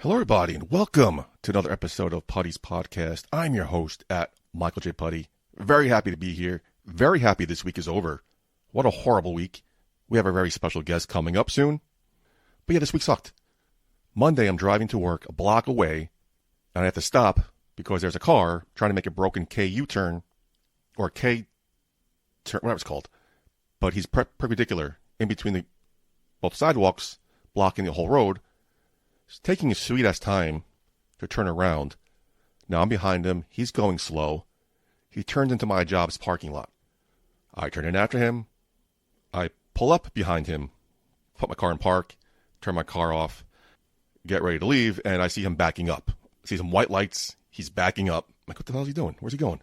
Hello, everybody, and welcome to another episode of Putty's Podcast. I'm your host at Michael J. Putty. Very happy to be here. Very happy this week is over. What a horrible week. We have a very special guest coming up soon. But yeah, this week sucked. Monday, I'm driving to work a block away, and I have to stop because there's a car trying to make a broken K U-turn, or K turn, whatever it's called. But he's perpendicular in between both sidewalks, blocking the whole road. He's taking his sweet-ass time to turn around. Now I'm behind him. He's going slow. He turns into my job's parking lot. I turn in after him. I pull up behind him, put my car in park, turn my car off, get ready to leave, and I see him backing up. I see some white lights. He's backing up. I'm like, what the hell is he doing? Where's he going?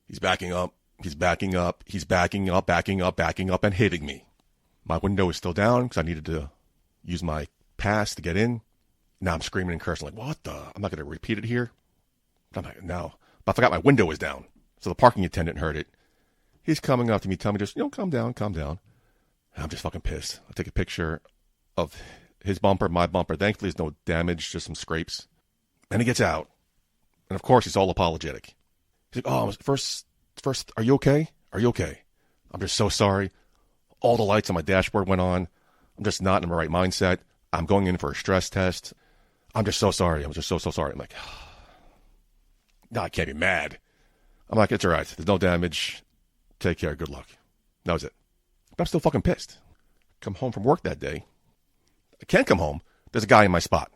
He's backing up. He's backing up. He's backing up, and hitting me. My window is still down because I needed to use my pass to get in. Now I'm screaming and cursing like, what the? I'm not going to repeat it here. I'm like, no. But I forgot my window was down. So the parking attendant heard it. He's coming up to me, telling me just, calm down. And I'm just fucking pissed. I take a picture of his bumper, my bumper. Thankfully, there's no damage, just some scrapes. And he gets out. And of course, he's all apologetic. He's like, oh, first, are you okay? Are you okay? I'm just so sorry. All the lights on my dashboard went on. I'm just not in the right mindset. I'm going in for a stress test. I'm just so sorry. I'm just so sorry. I'm like, no, I can't be mad. I'm like, it's all right. There's no damage. Take care. Good luck. That was it. But I'm still fucking pissed. Come home from work that day. I can't come home. There's a guy in my spot.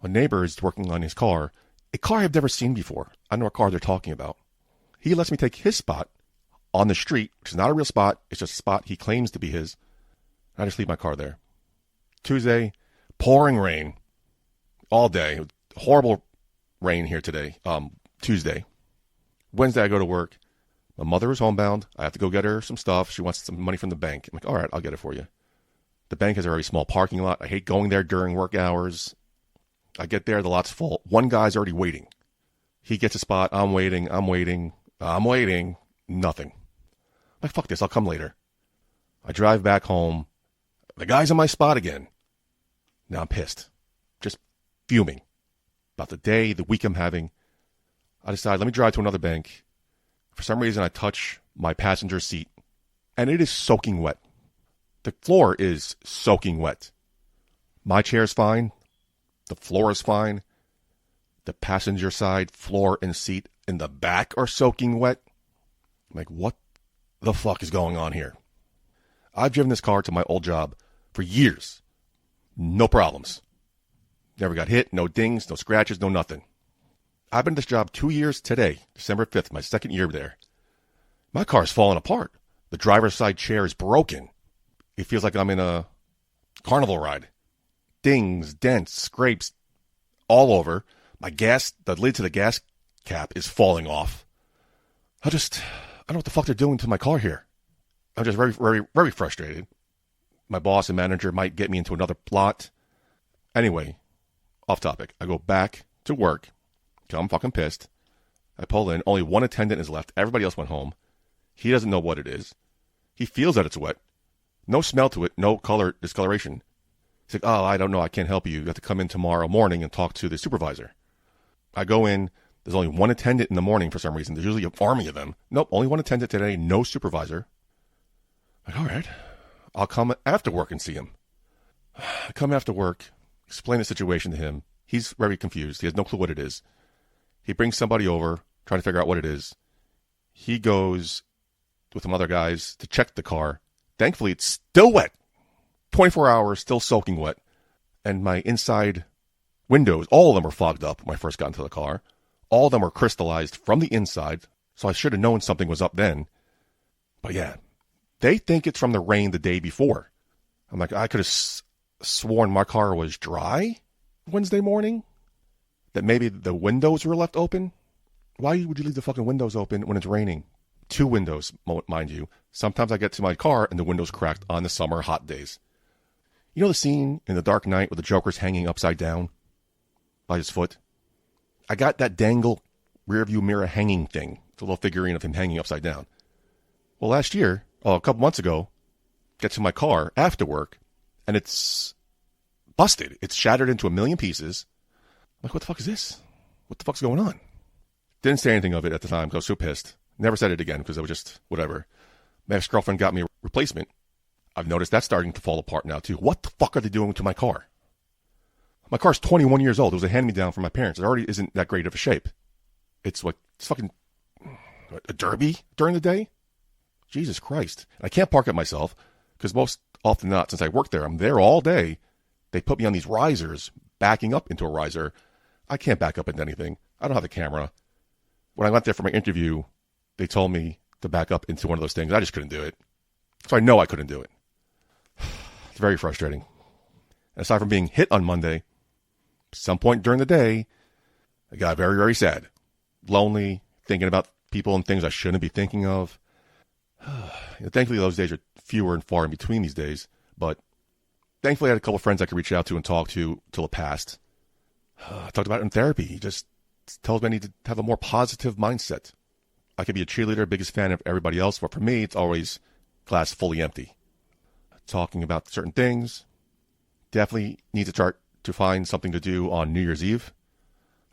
A neighbor is working on his car. A car I've never seen before. I know what car they're talking about. He lets me take his spot on the street, which is not a real spot. It's just a spot he claims to be his. I just leave my car there. Tuesday, pouring rain all day. Horrible rain here today. Tuesday. Wednesday, I go to work. My mother is homebound. I have to go get her some stuff. She wants some money from the bank. I'm like, all right, I'll get it for you. The bank has a very small parking lot. I hate going there during work hours. I get there, the lot's full. One guy's already waiting. He gets a spot. I'm waiting. Nothing. I'm like, fuck this. I'll come later. I drive back home. The guy's in my spot again. Now I'm pissed. Just fuming about the day, the week I'm having. I decide, let me drive to another bank. For some reason, I touch my passenger seat, and it is soaking wet. The floor is soaking wet. My chair's fine. The floor is fine. The passenger side floor and seat in the back are soaking wet. I'm like, what the fuck is going on here? I've driven this car to my old job for years. No problems. Never got hit, no dings, no scratches, no nothing. I've been at this job 2 years today, December 5th, my second year there. My car's falling apart. The driver's side chair is broken. It feels like I'm in a carnival ride. Dings, dents, scrapes all over. The lid to the gas cap is falling off. I don't know what the fuck they're doing to my car here. I'm just very, very, very frustrated. My boss and manager might get me into another plot. Anyway, off topic. I go back to work. I'm fucking pissed. I pull in. Only one attendant is left. Everybody else went home. He doesn't know what it is. He feels that it's wet. No smell to it. No color discoloration. He's like, oh, I don't know. I can't help you. You have to come in tomorrow morning and talk to the supervisor. I go in. There's only one attendant in the morning for some reason. There's usually an army of them. Nope, only one attendant today. No supervisor. I'm like, all right. I'll come after work and see him. I come after work, explain the situation to him. He's very confused. He has no clue what it is. He brings somebody over, trying to figure out what it is. He goes with some other guys to check the car. Thankfully, it's still wet. 24 hours, still soaking wet. And my inside windows, all of them were fogged up when I first got into the car. All of them were crystallized from the inside, so I should have known something was up then. But yeah, they think it's from the rain the day before. I'm like, I could have sworn my car was dry Wednesday morning. That maybe the windows were left open? Why would you leave the fucking windows open when it's raining? 2 windows, mind you. Sometimes I get to my car and the window's cracked on the summer hot days. You know the scene in The Dark Knight where the Joker's hanging upside down by his foot? I got that dangle rearview mirror hanging thing. It's a little figurine of him hanging upside down. Well, a couple months ago, get to my car after work, and it's busted. It's shattered into a million pieces. like, what the fuck is this? What the fuck's going on? Didn't say anything of it at the time because I was so pissed. Never said it again because it was just whatever. My ex-girlfriend got me a replacement. I've noticed that's starting to fall apart now too. What the fuck are they doing to my car? My car's 21 years old. It was a hand-me-down from my parents. It already isn't that great of a shape. It's fucking a derby during the day? Jesus Christ. And I can't park it myself because most often not, since I work there, I'm there all day. They put me on these risers, backing up into a riser. I can't back up into anything. I don't have a camera. When I went there for my interview, they told me to back up into one of those things. I just couldn't do it. So I know I couldn't do it. It's very frustrating. Aside from being hit on Monday, some point during the day, I got very, very sad. Lonely, thinking about people and things I shouldn't be thinking of. Thankfully, those days are fewer and far in between these days. But thankfully, I had a couple of friends I could reach out to and talk to till it passed. I talked about it in therapy. He just tells me I need to have a more positive mindset. I could be a cheerleader, biggest fan of everybody else, but for me, it's always glass fully empty. Talking about certain things. Definitely need to start to find something to do on New Year's Eve.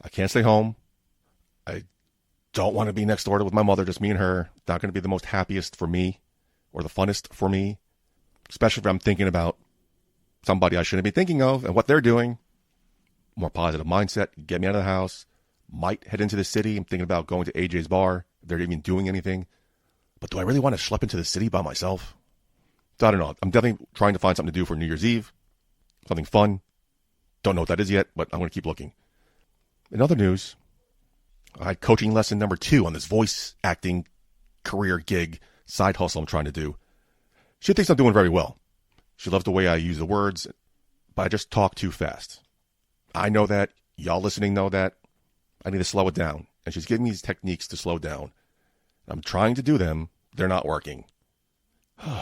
I can't stay home. I don't want to be next door with my mother, just me and her. Not going to be the most happiest for me or the funnest for me, especially if I'm thinking about somebody I shouldn't be thinking of and what they're doing. More positive mindset, get me out of the house. Might head into the city. I'm thinking about going to AJ's bar. If they're even doing anything. But do I really want to schlep into the city by myself? So I don't know. I'm definitely trying to find something to do for New Year's Eve. Something fun. Don't know what that is yet, but I'm going to keep looking. In other news, I had coaching lesson number 2 on this voice acting career gig side hustle I'm trying to do. She thinks I'm doing very well. She loves the way I use the words, but I just talk too fast. I know that. Y'all listening know that. I need to slow it down. And she's giving me these techniques to slow down. I'm trying to do them. They're not working.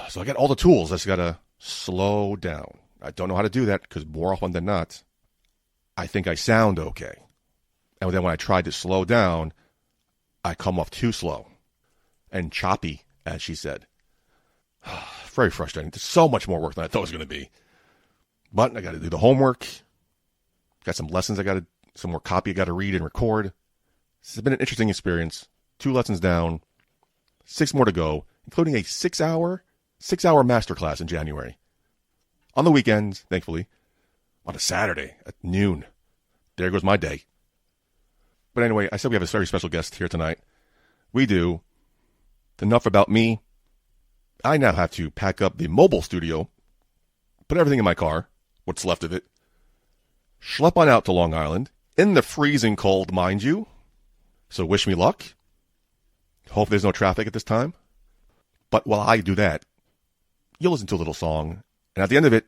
So I got all the tools. I just got to slow down. I don't know how to do that because more often than not, I think I sound okay. And then when I try to slow down, I come off too slow and choppy, as she said. Very frustrating. There's so much more work than I thought it was going to be. But I got to do the homework. Got some lessons some more copy I got to read and record. This has been an interesting experience. 2 lessons down, 6 more to go, including a 6-hour masterclass in January. On the weekends, thankfully. On a Saturday at noon. There goes my day. But anyway, I said we have a very special guest here tonight. We do. Enough about me. I now have to pack up the mobile studio, put everything in my car, what's left of it, schlep on out to Long Island, in the freezing cold, mind you. So wish me luck. Hope there's no traffic at this time. But while I do that, you'll listen to a little song, and at the end of it,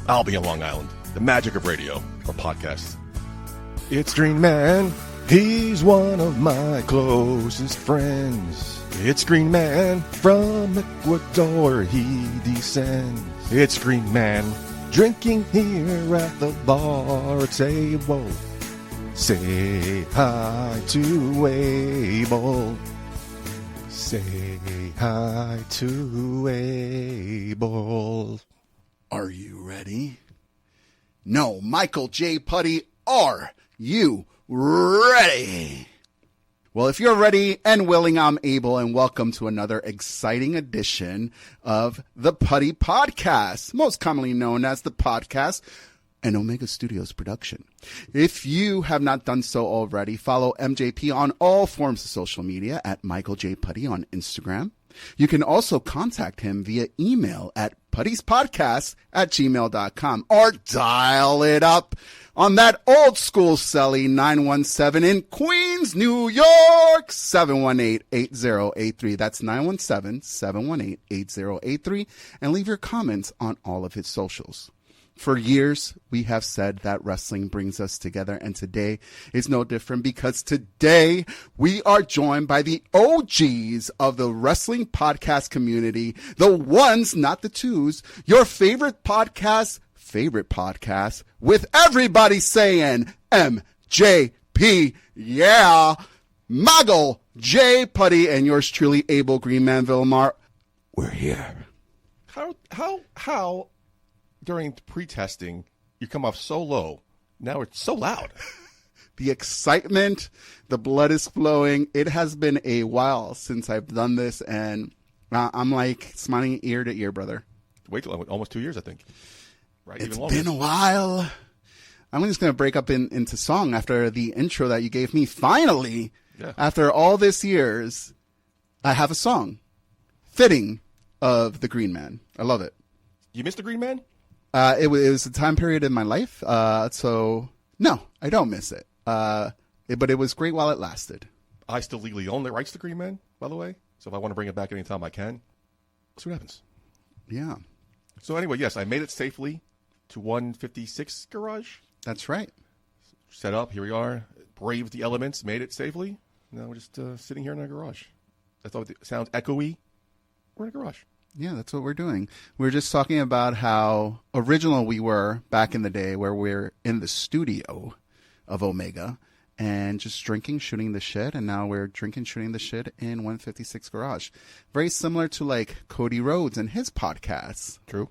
I'll be in Long Island. The magic of radio or podcasts. It's Green Man. He's one of my closest friends. It's Green Man from Ecuador. He descends. It's Green Man drinking here at the bar table. Say hi to Abel. Say hi to Abel. Are you ready? No, Michael J. Putty, are you ready? Well, if you're ready and willing, I'm able, and welcome to another exciting edition of the Putty Podcast, most commonly known as the podcast, an Omega Studios production. If you have not done so already, follow MJP on all forms of social media at Michael J. Putty on Instagram. You can also contact him via email at puttyspodcast@gmail.com or dial it up on that old school celly 917 in Queens, New York, 718-8083. That's 917-718-8083. And leave your comments on all of his socials. For years, we have said that wrestling brings us together, and today is no different because today we are joined by the OGs of the wrestling podcast community, the ones, not the twos, your favorite podcast, with everybody saying MJP, yeah, Michael J. Putty, and yours truly, Abel Greenman Villamar. We're here. How during pre-testing you come off so low? Now it's so loud. the excitement, the blood is flowing. It has been a while since I've done this, and I'm like smiling ear to ear, brother. Wait till almost 2 years, I think. Right? It's Even longer. been a while. I'm just going to break up into song after the intro that you gave me. Finally, after all this years, I have a song fitting of the Green Man. I love it. You missed the Green Man? It was a time period in my life, so no, I don't miss it. But it was great while it lasted. I still legally own the rights to Green Man, by the way. So if I want to bring it back anytime I can, let's see what happens. Yeah. So anyway, yes, I made it safely to 156 garage. That's right. Set up, here we are. Braved the elements, made it safely. Now we're just sitting here in our garage. I thought it sounds echoey. We're in a garage. Yeah, that's what we're doing. We were just talking about how original we were back in the day where we're in the studio of Omega and just drinking, shooting the shit. And now we're drinking, shooting the shit in 156 Garage. Very similar to like Cody Rhodes and his podcasts. True.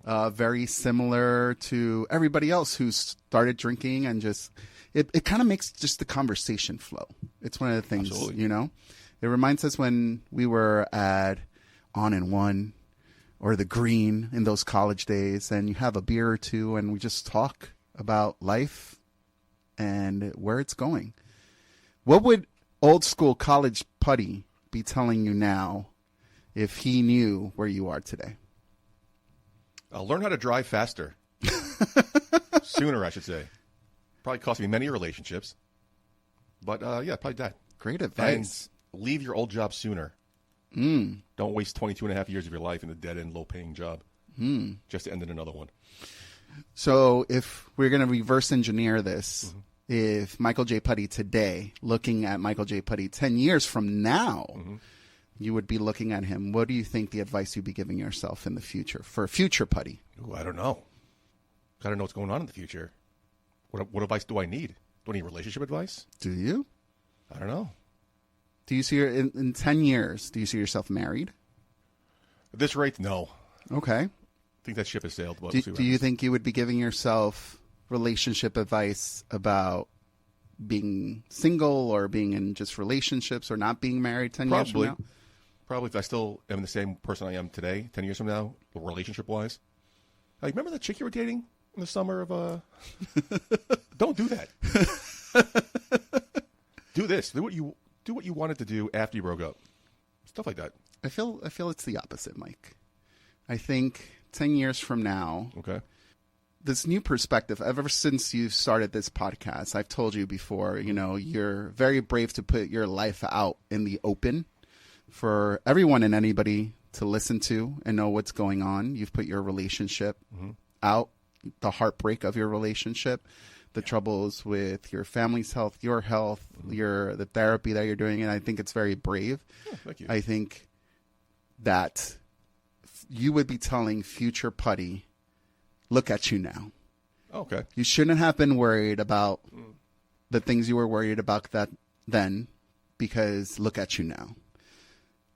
Very similar to everybody else who started drinking and just, it kind of makes just the conversation flow. It's one of the things, Absolutely. you know, it reminds us when we were at On and One or the Green in those college days, and you have a beer or two and we just talk about life and where it's going. What would old school college Putty be telling you now if he knew where you are today? Learn how to drive faster. Sooner, I should say. Probably cost me many relationships. But yeah, probably that. Great advice. And leave your old job sooner. Don't waste 22 and a half years of your life in a dead-end, low-paying job just to end in another one. So if we're going to reverse engineer this, if Michael J. Putty today, looking at Michael J. Putty 10 years from now, you would be looking at him, what do you think the advice you'd be giving yourself in the future for future Putty? Ooh, I don't know. Got to know what's going on in the future. What advice do I need? Do I need relationship advice? Do you? I don't know. Do you see in 10 years, do you see yourself married? At this rate, no. Okay. I think that ship has sailed. But Do you think you would be giving yourself relationship advice about being single or being in just relationships or not being married 10 years from now? Probably if I still am the same person I am today, 10 years from now, relationship-wise. Like, remember the chick you were dating in the summer of... Don't do that. Do this. Do what you wanted to do after you broke up. Stuff like that. I feel it's the opposite, Mike. I think 10 years from now, okay, this new perspective, ever since you started this podcast, I've told you before, you know, you're very brave to put your life out in the open for everyone and anybody to listen to and know what's going on. You've put your relationship out, the heartbreak of your relationship, the troubles with your family's health, your health, the therapy that you're doing, and I think it's very brave. Thank you. I think that you would be telling future Putty, look at you now. Okay. You shouldn't have been worried about the things you were worried about then, because look at you now.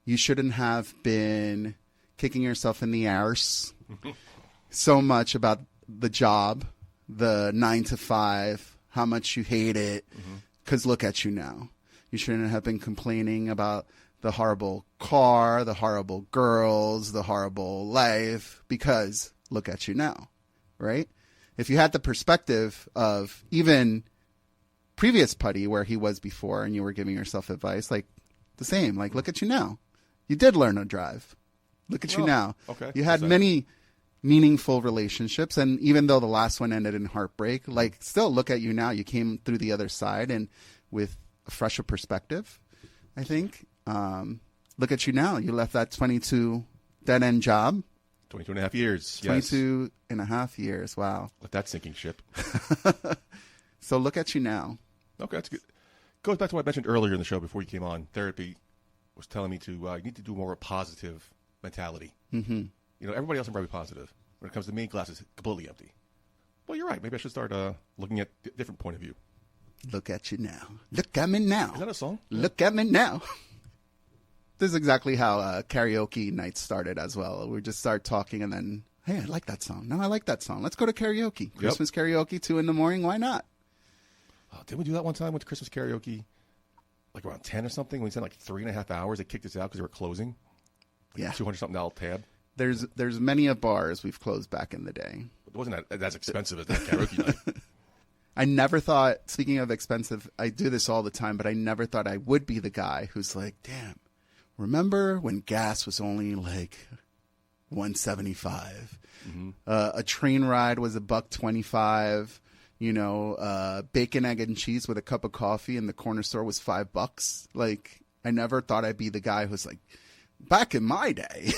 You shouldn't have been kicking yourself in the arse so much about the job, the 9 to 5, how much you hate it, because look at you now. You shouldn't have been complaining about the horrible car, the horrible girls, the horrible life, because look at you now, right? If you had the perspective of even previous Putty where he was before and you were giving yourself advice, like the same, like look at you now. You did learn to drive. Look at you now. Okay. You had many meaningful relationships, and even though the last one ended in heartbreak, like still look at you now. You came through the other side and with a fresher perspective, I think. Look at you now. You left that 22 dead-end job. 22 and a half years. 22 and a half years. Wow. Let that sinking ship. So look at you now. Okay, that's good. Goes back to what I mentioned earlier in the show before you came on. Therapy was telling me to you need to do more of a positive mentality. You know, everybody else is very positive. When it comes to me, glass is completely empty. Well, you're right. Maybe I should start looking at a different point of view. Look at you now. Look at me now. Is that a song? Look at me now. This is exactly how karaoke nights started as well. We just start talking and then, hey, I like that song. No, I like that song. Let's go to karaoke. Christmas karaoke, 2 a.m. Why not? Didn't we do that one time? Went to Christmas karaoke, like around 10 or something. We spent like 3.5 hours. They kicked us out because they were closing. Yeah. $200-something tab. There's many of bars we've closed back in the day. It wasn't as expensive as that karaoke night. I never thought, speaking of expensive, I do this all the time, but I never thought I would be the guy who's like, damn, remember when gas was only like $1.75? Mm-hmm. A train ride was $1.25. Bacon, egg, and cheese with a cup of coffee in the corner store was $5. Like, I never thought I'd be the guy who's like, back in my day,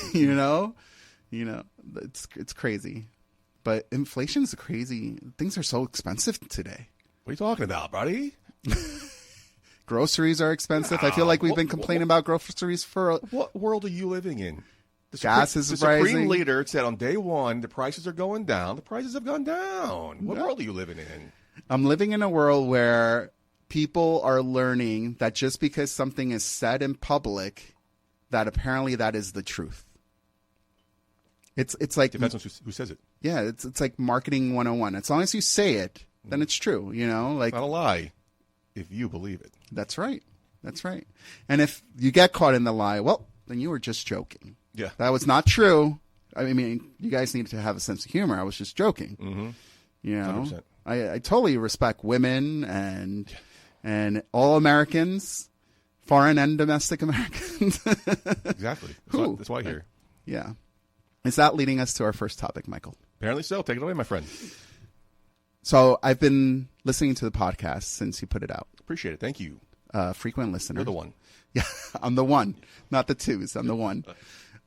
it's crazy. But inflation's crazy. Things are so expensive today. What are you talking about, buddy? Groceries are expensive. I feel like we've been complaining about groceries for... What world are you living in? Gas is rising. The Supreme rising. Leader said on day one, the prices are going down. The prices have gone down. What world are you living in? I'm living in a world where people are learning that just because something is said in public, that apparently that is the truth. It's like... Depends on who says it. Yeah, it's like marketing 101. As long as you say it, then it's true, Like, it's not a lie if you believe it. That's right. That's right. And if you get caught in the lie, well, then you were just joking. Yeah. That was not true. I mean, you guys need to have a sense of humor. I was just joking. Mm-hmm. 100%. I totally respect women and all Americans, foreign and domestic Americans. Exactly. That's why I'm here. Yeah. Is that leading us to our first topic, Michael? Apparently so. Take it away, my friend. So I've been listening to the podcast since you put it out. Appreciate it. Thank you. Frequent listener. You're the one. Yeah, I'm the one. Not the twos. I'm the one.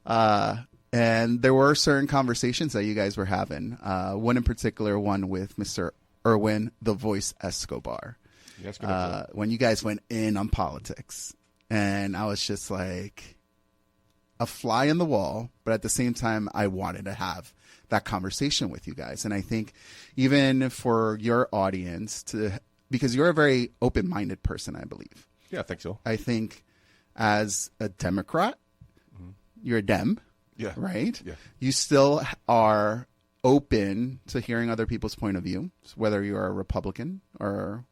And there were certain conversations that you guys were having. One in particular, one with Mr. Erwin, the Voice Escobar. Yes, when you guys went in on politics. And I was just like a fly in the wall, but at the same time, I wanted to have that conversation with you guys. And I think even for your audience because you're a very open-minded person, I believe. Yeah, I think so. I think as a Democrat, you're a Dem, right? Yeah. You still are open to hearing other people's point of view, whether you're a Republican or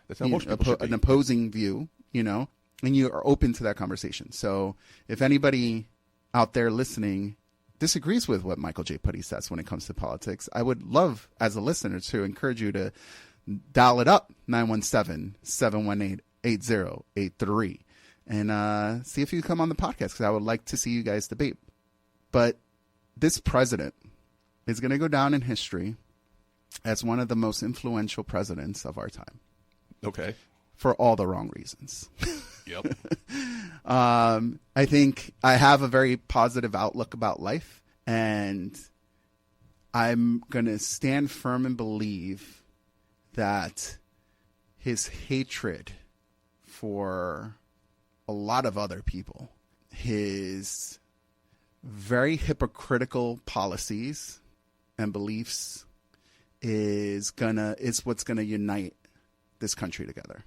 that's how most people should be. An opposing view, and you are open to that conversation. So if anybody out there listening disagrees with what Michael J. Putty says when it comes to politics, I would love, as a listener, to encourage you to dial it up, 917-718-8083, and see if you come on the podcast, because I would like to see you guys debate. But this president is going to go down in history as one of the most influential presidents of our time. Okay. For all the wrong reasons. Yep. I think I have a very positive outlook about life, and I'm going to stand firm and believe that his hatred for a lot of other people, his very hypocritical policies and beliefs is what's gonna unite this country together.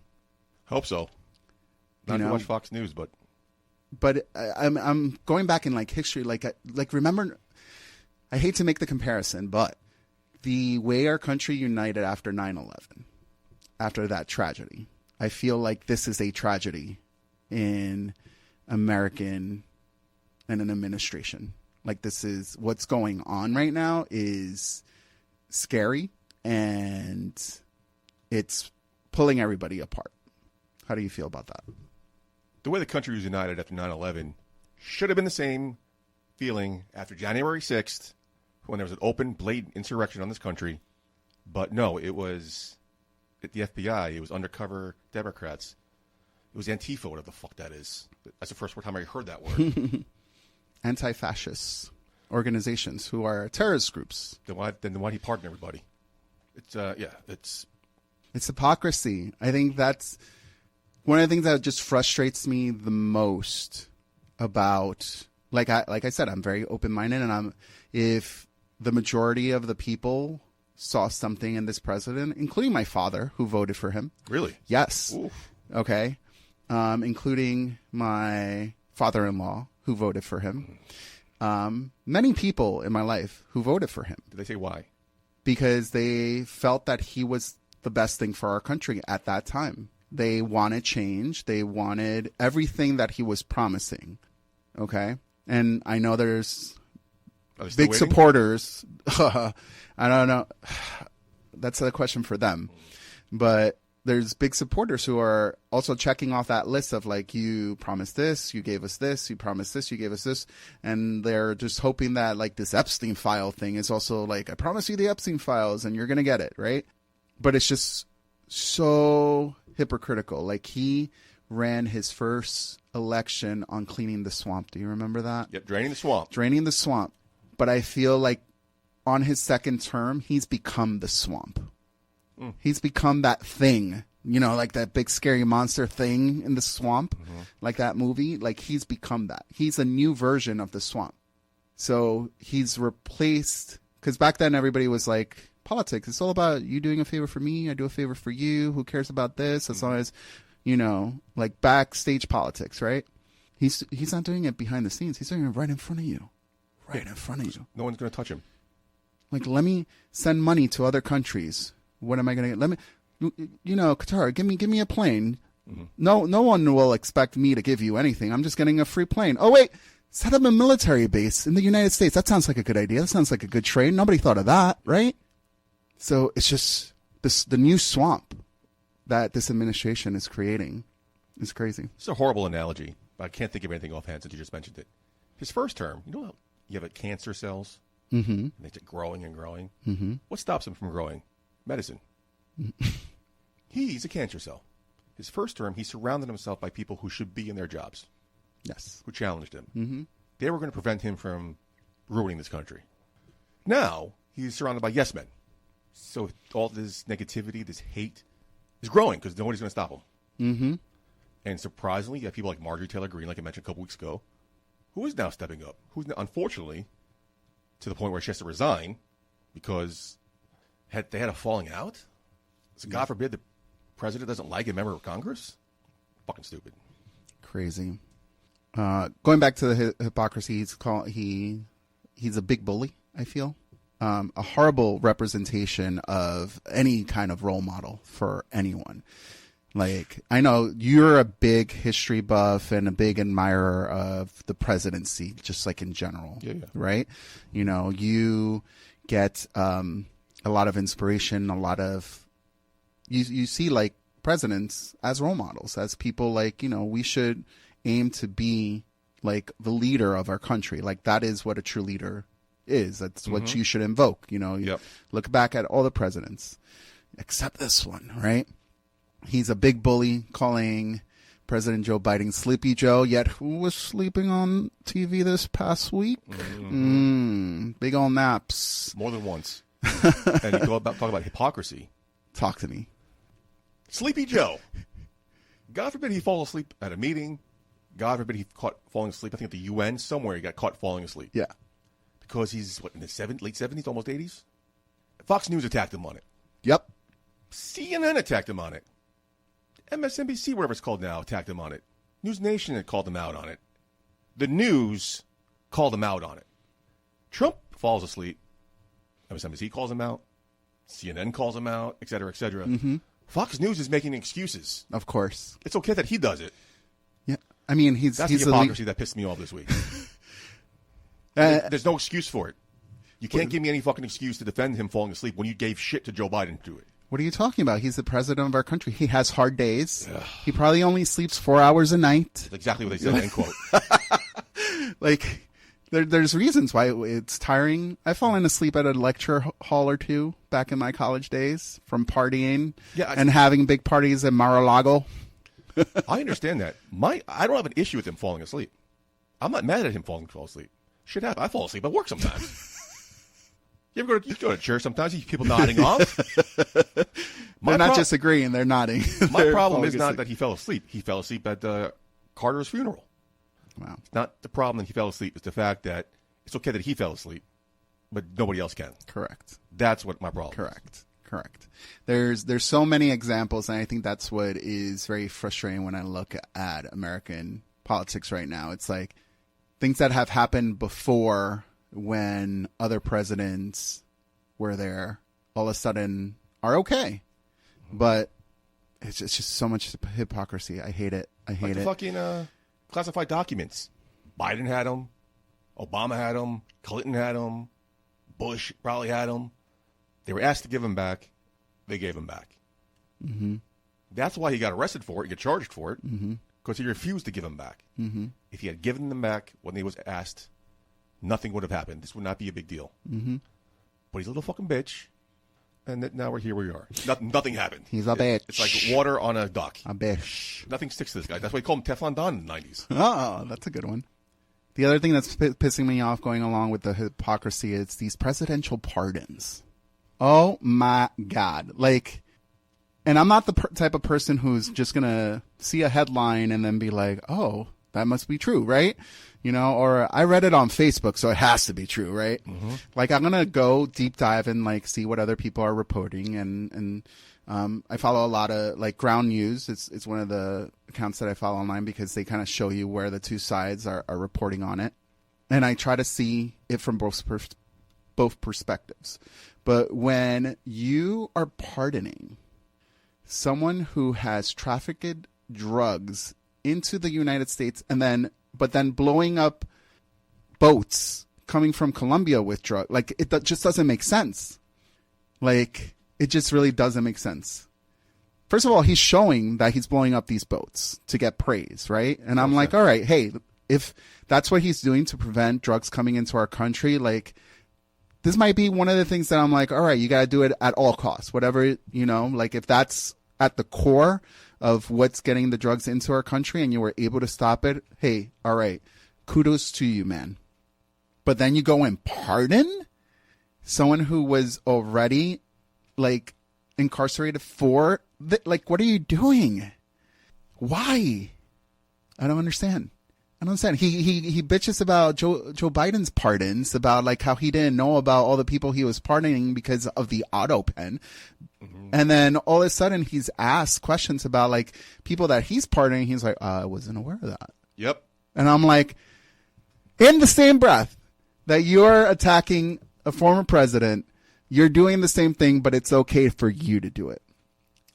Hope so. Not too much Fox News, but I'm going back in like history, like remember, I hate to make the comparison, but the way our country united after 9/11, after that tragedy, I feel like this is a tragedy in American and an administration. Like, this is what's going on right now is scary, and it's pulling everybody apart. How do you feel about that? The way the country was united after 9/11 should have been the same feeling after January 6th, when there was an open, blatant insurrection on this country. But no, it was at the FBI. It was undercover Democrats. It was Antifa, whatever the fuck that is. That's the first time I heard that word. Anti-fascist organizations who are terrorist groups. Then why'd he pardon everybody? It's hypocrisy. I think that's one of the things that just frustrates me the most about, like I said, I'm very open-minded, and if the majority of the people saw something in this president, including my father, who voted for him. Really? Yes. Oof. Okay. Including my father-in-law, who voted for him. Many people in my life who voted for him. Did they say why? Because they felt that he was the best thing for our country at that time. They wanted change. They wanted everything that he was promising. Okay? And I know there's big supporters. I don't know. That's a question for them. But there's big supporters who are also checking off that list of like, you promised this, you gave us this, you promised this, you gave us this. And they're just hoping that like this Epstein file thing is also like, I promise you the Epstein files and you're going to get it, right? But it's just so hypocritical. Like he ran his first election on cleaning the swamp. Do you remember that? Yep, draining the swamp. Draining the swamp. But I feel like on his second term, he's become the swamp. He's become that thing, you know, like that big scary monster thing in the swamp, like that movie. Like he's become that. He's a new version of the swamp. So he's replaced, because back then everybody was like, politics, it's all about you doing a favor for me, I do a favor for you, who cares about this, as long as, you know, like backstage politics, right? He's not doing it behind the scenes. He's doing it right in front of you. Right in front of you. No one's going to touch him. Like, let me send money to other countries. What am I going to get? Let me, you know, Qatar, give me a plane. No one will expect me to give you anything. I'm just getting a free plane. Oh, wait, set up a military base in the United States. That sounds like a good idea. That sounds like a good trade. Nobody thought of that, right? So it's just the new swamp that this administration is creating is crazy. It's a horrible analogy, but I can't think of anything offhand since you just mentioned it. His first term, you know how you have cancer cells? And they keep growing and growing. What stops them from growing? Medicine. He's a cancer cell. His first term, he surrounded himself by people who should be in their jobs. Yes. Who challenged him. They were going to prevent him from ruining this country. Now, he's surrounded by yes men. So all this negativity, this hate, is growing because nobody's going to stop him. And surprisingly, you have people like Marjorie Taylor Greene, like I mentioned a couple weeks ago, who is now stepping up. Who's now, unfortunately, to the point where she has to resign because they had a falling out. So God forbid the president doesn't like a member of Congress. Fucking stupid. Crazy. Going back to the hypocrisy, he's a big bully, I feel. A horrible representation of any kind of role model for anyone. Like, I know you're a big history buff and a big admirer of the presidency, just like in general, right? You know, you get a lot of inspiration, a lot of, you see like presidents as role models, as people like, you know, we should aim to be like the leader of our country. Like that is what a true leader is. That's what you should invoke. You know, look back at all the presidents, except this one, right? He's a big bully, calling President Joe Biden Sleepy Joe. Yet who was sleeping on TV this past week? Big old naps. More than once. And you talk about hypocrisy. Talk to me. Sleepy Joe. God forbid he fall asleep at a meeting. God forbid he caught falling asleep. I think at the UN somewhere he got caught falling asleep. Yeah. Because he's in the late 70s, almost 80s. Fox News attacked him on it. Yep. CNN attacked him on it. MSNBC, whatever it's called now, attacked him on it. News Nation had called him out on it. The news called him out on it. Trump falls asleep. MSNBC calls him out. CNN calls him out, et cetera, et cetera. Fox News is making excuses. Of course. It's okay that he does it. Yeah. I mean, That's the hypocrisy that pissed me off this week. There's no excuse for it. You can't give me any fucking excuse to defend him falling asleep when you gave shit to Joe Biden to do it. What are you talking about? He's the president of our country. He has hard days. Ugh. He probably only sleeps 4 hours a night. That's exactly what they said, end quote. Like, there's reasons why it's tiring. I've fallen asleep at a lecture hall or two back in my college days from partying and having big parties in Mar-a-Lago. I understand that. I don't have an issue with him falling asleep. I'm not mad at him falling asleep. Shit happens. I fall asleep at work sometimes. You ever go to church sometimes? You see people nodding off. They're not just agreeing; they're nodding. My problem is not that he fell asleep. He fell asleep at Carter's funeral. Wow. It's not the problem that he fell asleep. It's the fact that it's okay that he fell asleep, but nobody else can. Correct. That's what my problem is. Correct. There's so many examples, and I think that's what is very frustrating when I look at American politics right now. It's like things that have happened before when other presidents were there all of a sudden are okay. But it's just so much hypocrisy. I hate it. I hate like the it. fucking classified documents. Biden had them. Obama had them. Clinton had them. Bush probably had them. They were asked to give them back. They gave them back. Mm-hmm. That's why he got arrested for it. He got charged for it. Mm-hmm. Because he refused to give them back. Mm-hmm. If he had given them back when he was asked, nothing would have happened. This would not be a big deal. Mm-hmm. But he's a little fucking bitch. And now we're here. We are. Nothing happened. He's a bitch. It's like water on a duck. A bitch. Nothing sticks to this guy. That's why they call him Teflon Don in the 90s. Oh, that's a good one. The other thing that's pissing me off going along with the hypocrisy is these presidential pardons. Oh, my God. Like, and I'm not the type of person who's just going to see a headline and then be like, oh, that must be true, right? You know, or I read it on Facebook, so it has to be true, right? Mm-hmm. Like, I'm going to go deep dive and, like, see what other people are reporting. And I follow a lot of, like, Ground News. It's one of the accounts that I follow online because they kind of show you where the two sides are reporting on it. And I try to see it from both perspectives. But when you are pardoning someone who has trafficked drugs into the United States but then blowing up boats coming from Colombia with drugs, like that just doesn't make sense. Like, it just really doesn't make sense. First of all, he's showing that he's blowing up these boats to get praise, right? And I'm like, all right, hey, if that's what he's doing to prevent drugs coming into our country, like, this might be one of the things that I'm like, all right, you got to do it at all costs, whatever, you know, like if that's at the core of what's getting the drugs into our country and you were able to stop it, hey, all right, kudos to you, man. But then you go and pardon someone who was already, like, incarcerated for, like, what are you doing? Why? I don't understand. He bitches about Joe Biden's pardons, about like how he didn't know about all the people he was pardoning because of the auto pen. Mm-hmm. And then all of a sudden he's asked questions about like people that he's pardoning. He's like, I wasn't aware of that. Yep. And I'm like, in the same breath that you're attacking a former president, you're doing the same thing, but it's okay for you to do it.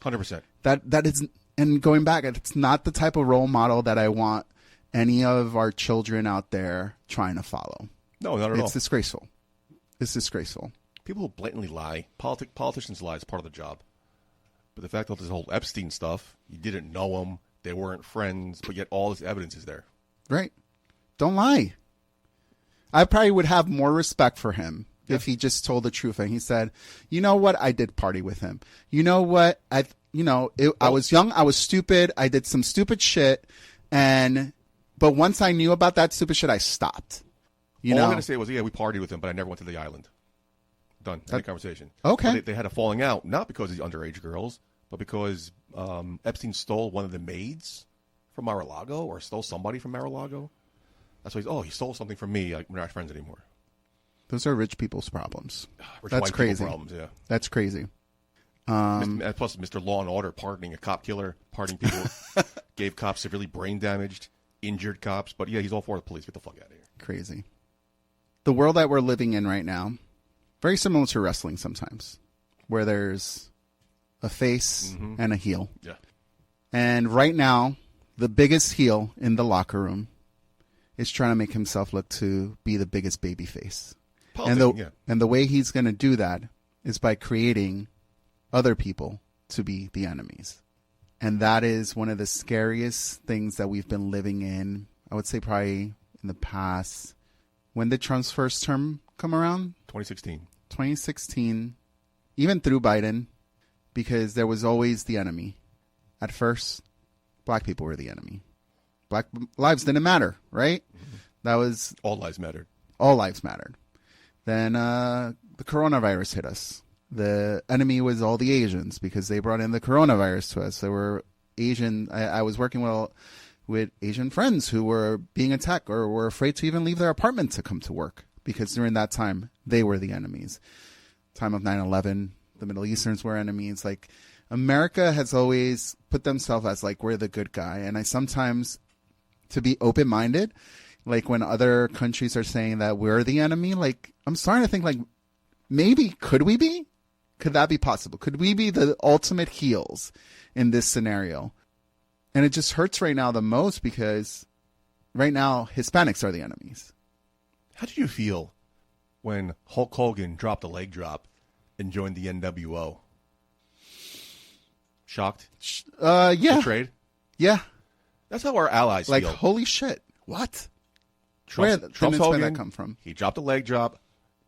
100%. That is, and going back, it's not the type of role model that I want any of our children out there trying to follow. No, not at all. It's disgraceful. It's disgraceful. People who blatantly lie, politicians lie is part of the job. But the fact that this whole Epstein stuff, you didn't know them, they weren't friends, but yet all this evidence is there. Right. Don't lie. I probably would have more respect for him if he just told the truth and he said, you know what, I did party with him. You know what, I was young, I was stupid, I did some stupid shit, but once I knew about that stupid shit, I stopped. All I'm going to say was, yeah, we partied with him, but I never went to the island. Done. End of conversation. Okay. They had a falling out, not because of the underage girls, but because Epstein stole one of the maids from Mar-a-Lago or stole somebody from Mar-a-Lago. That's why he stole something from me. Like, we're not friends anymore. Those are rich people's problems. That's white crazy. Problems, yeah. That's crazy. Plus, Mr. Law and Order pardoning a cop killer, pardoning people, gave cops severely brain damaged, injured cops. But yeah, he's all for the police. Get the fuck out of here. Crazy. The world that we're living in right now, very similar to wrestling sometimes, where there's a face and a heel. Yeah. And right now, the biggest heel in the locker room is trying to make himself look to be the biggest baby face. And the way he's going to do that is by creating other people to be the enemies. And that is one of the scariest things that we've been living in, I would say probably in the past. When did Trump's first term come around? 2016. 2016, even through Biden, because there was always the enemy. At first, black people were the enemy. Black lives didn't matter, right? Mm-hmm. That was... All lives mattered. All lives mattered. Then the coronavirus hit us. The enemy was all the Asians because they brought in the coronavirus to us. There were Asian... I was working with Asian friends who were being attacked or were afraid to even leave their apartment to come to work because during that time, they were the enemies. Time of 9/11, the Middle Easterns were enemies. Like, America has always put themselves as, like, we're the good guy. And I sometimes, to be open-minded, like, when other countries are saying that we're the enemy, like, I'm starting to think, like, maybe could we be? Could that be possible? Could we be the ultimate heels in this scenario? And it just hurts right now the most because right now Hispanics are the enemies. How did you feel when Hulk Hogan dropped a leg drop and joined the NWO? Shocked? Yeah. Betrayed? Yeah. That's how our allies Like, feel. holy shit. What? Trump's Where Hogan, did that come from? He dropped a leg drop.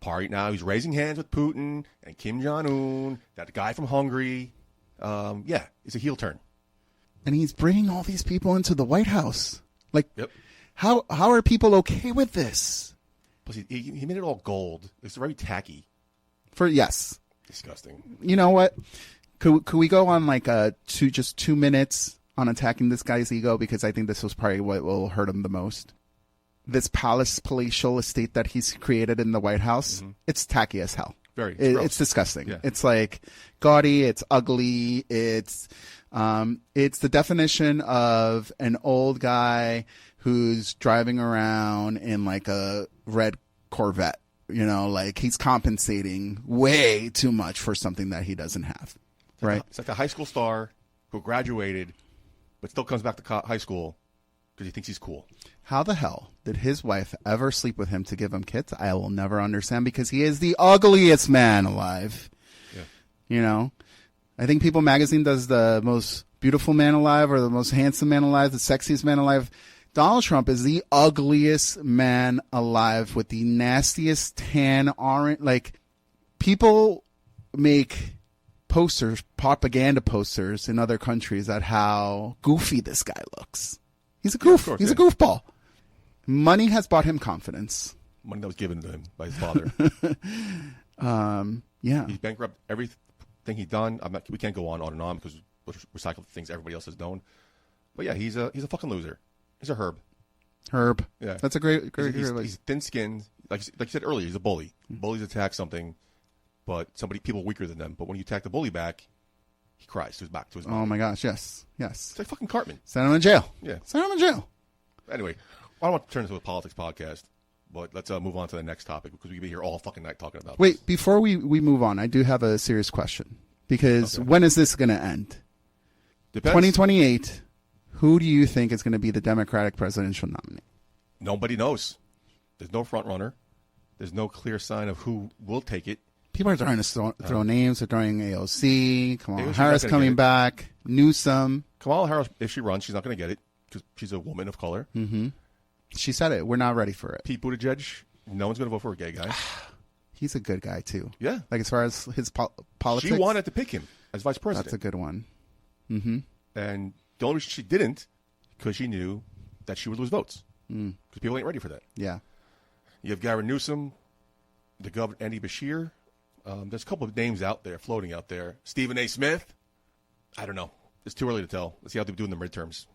Right now, he's raising hands with Putin and Kim Jong-un, that guy from Hungary. Yeah, it's a heel turn. And he's bringing all these people into the White House. Like, Yep. how are people okay with this? Plus, he made it all gold. It's very tacky. Yes. Disgusting. You know what? Could we go on like just 2 minutes on attacking this guy's ego? Because I think this was probably what will hurt him the most. This palatial estate that he's created in the White House, it's tacky as hell. It's disgusting. Yeah. It's like gaudy. It's ugly. It's the definition of an old guy who's driving around in like a red Corvette. You know, like he's compensating way too much for something that he doesn't have. Right? It's like a high school star who graduated but still comes back to high school because he thinks he's cool. How the hell did his wife ever sleep with him to give him kids? I will never understand because he is the ugliest man alive. Yeah. You know, I think People Magazine does the most beautiful man alive or the most handsome man alive, the sexiest man alive. Donald Trump is the ugliest man alive with the nastiest tan orange. Like, people make posters, propaganda posters in other countries at how goofy this guy looks. He's a goof. He's a goofball. Money has bought him confidence. Money that was given to him by his father. Yeah. He's bankrupt everything he's done. We can't go on and on because we'll recycle things everybody else has done. But yeah, he's a fucking loser. He's a herb. Yeah. That's a great he's thin-skinned. Like you said earlier, he's a bully. Bullies attack something, but people weaker than them. But when you attack the bully back, he cries to his back, to his mom. Oh, my gosh. Yes. It's like fucking Cartman. Send him in jail. Yeah. Send him in jail. Anyway, I don't want to turn this into a politics podcast, but let's move on to the next topic because we could be here all fucking night talking about Wait, this. before we move on, I do have a serious question. Because when is this going to end? Depends. 2028, who do you think is going to be the Democratic presidential nominee? Nobody knows. There's no front runner. There's no clear sign of who will take it. People are trying to throw names. They're throwing AOC. Kamala AOC's Harris not gonna coming get back. Newsom. Kamala Harris, if she runs, she's not going to get it because she's a woman of color. Mm-hmm. She said it. We're not ready for it. Pete Buttigieg, no one's going to vote for a gay guy. He's a good guy, too. Yeah. Like, as far as his politics. She wanted to pick him as vice president. That's a good one. Mm-hmm. And the only reason she didn't, because she knew that she would lose votes. Because people ain't ready for that. Yeah. You have Gavin Newsom, the governor, Andy Bashir. There's a couple of names out there, floating out there. Stephen A. Smith. I don't know. It's too early to tell. Let's see how they do in the midterms.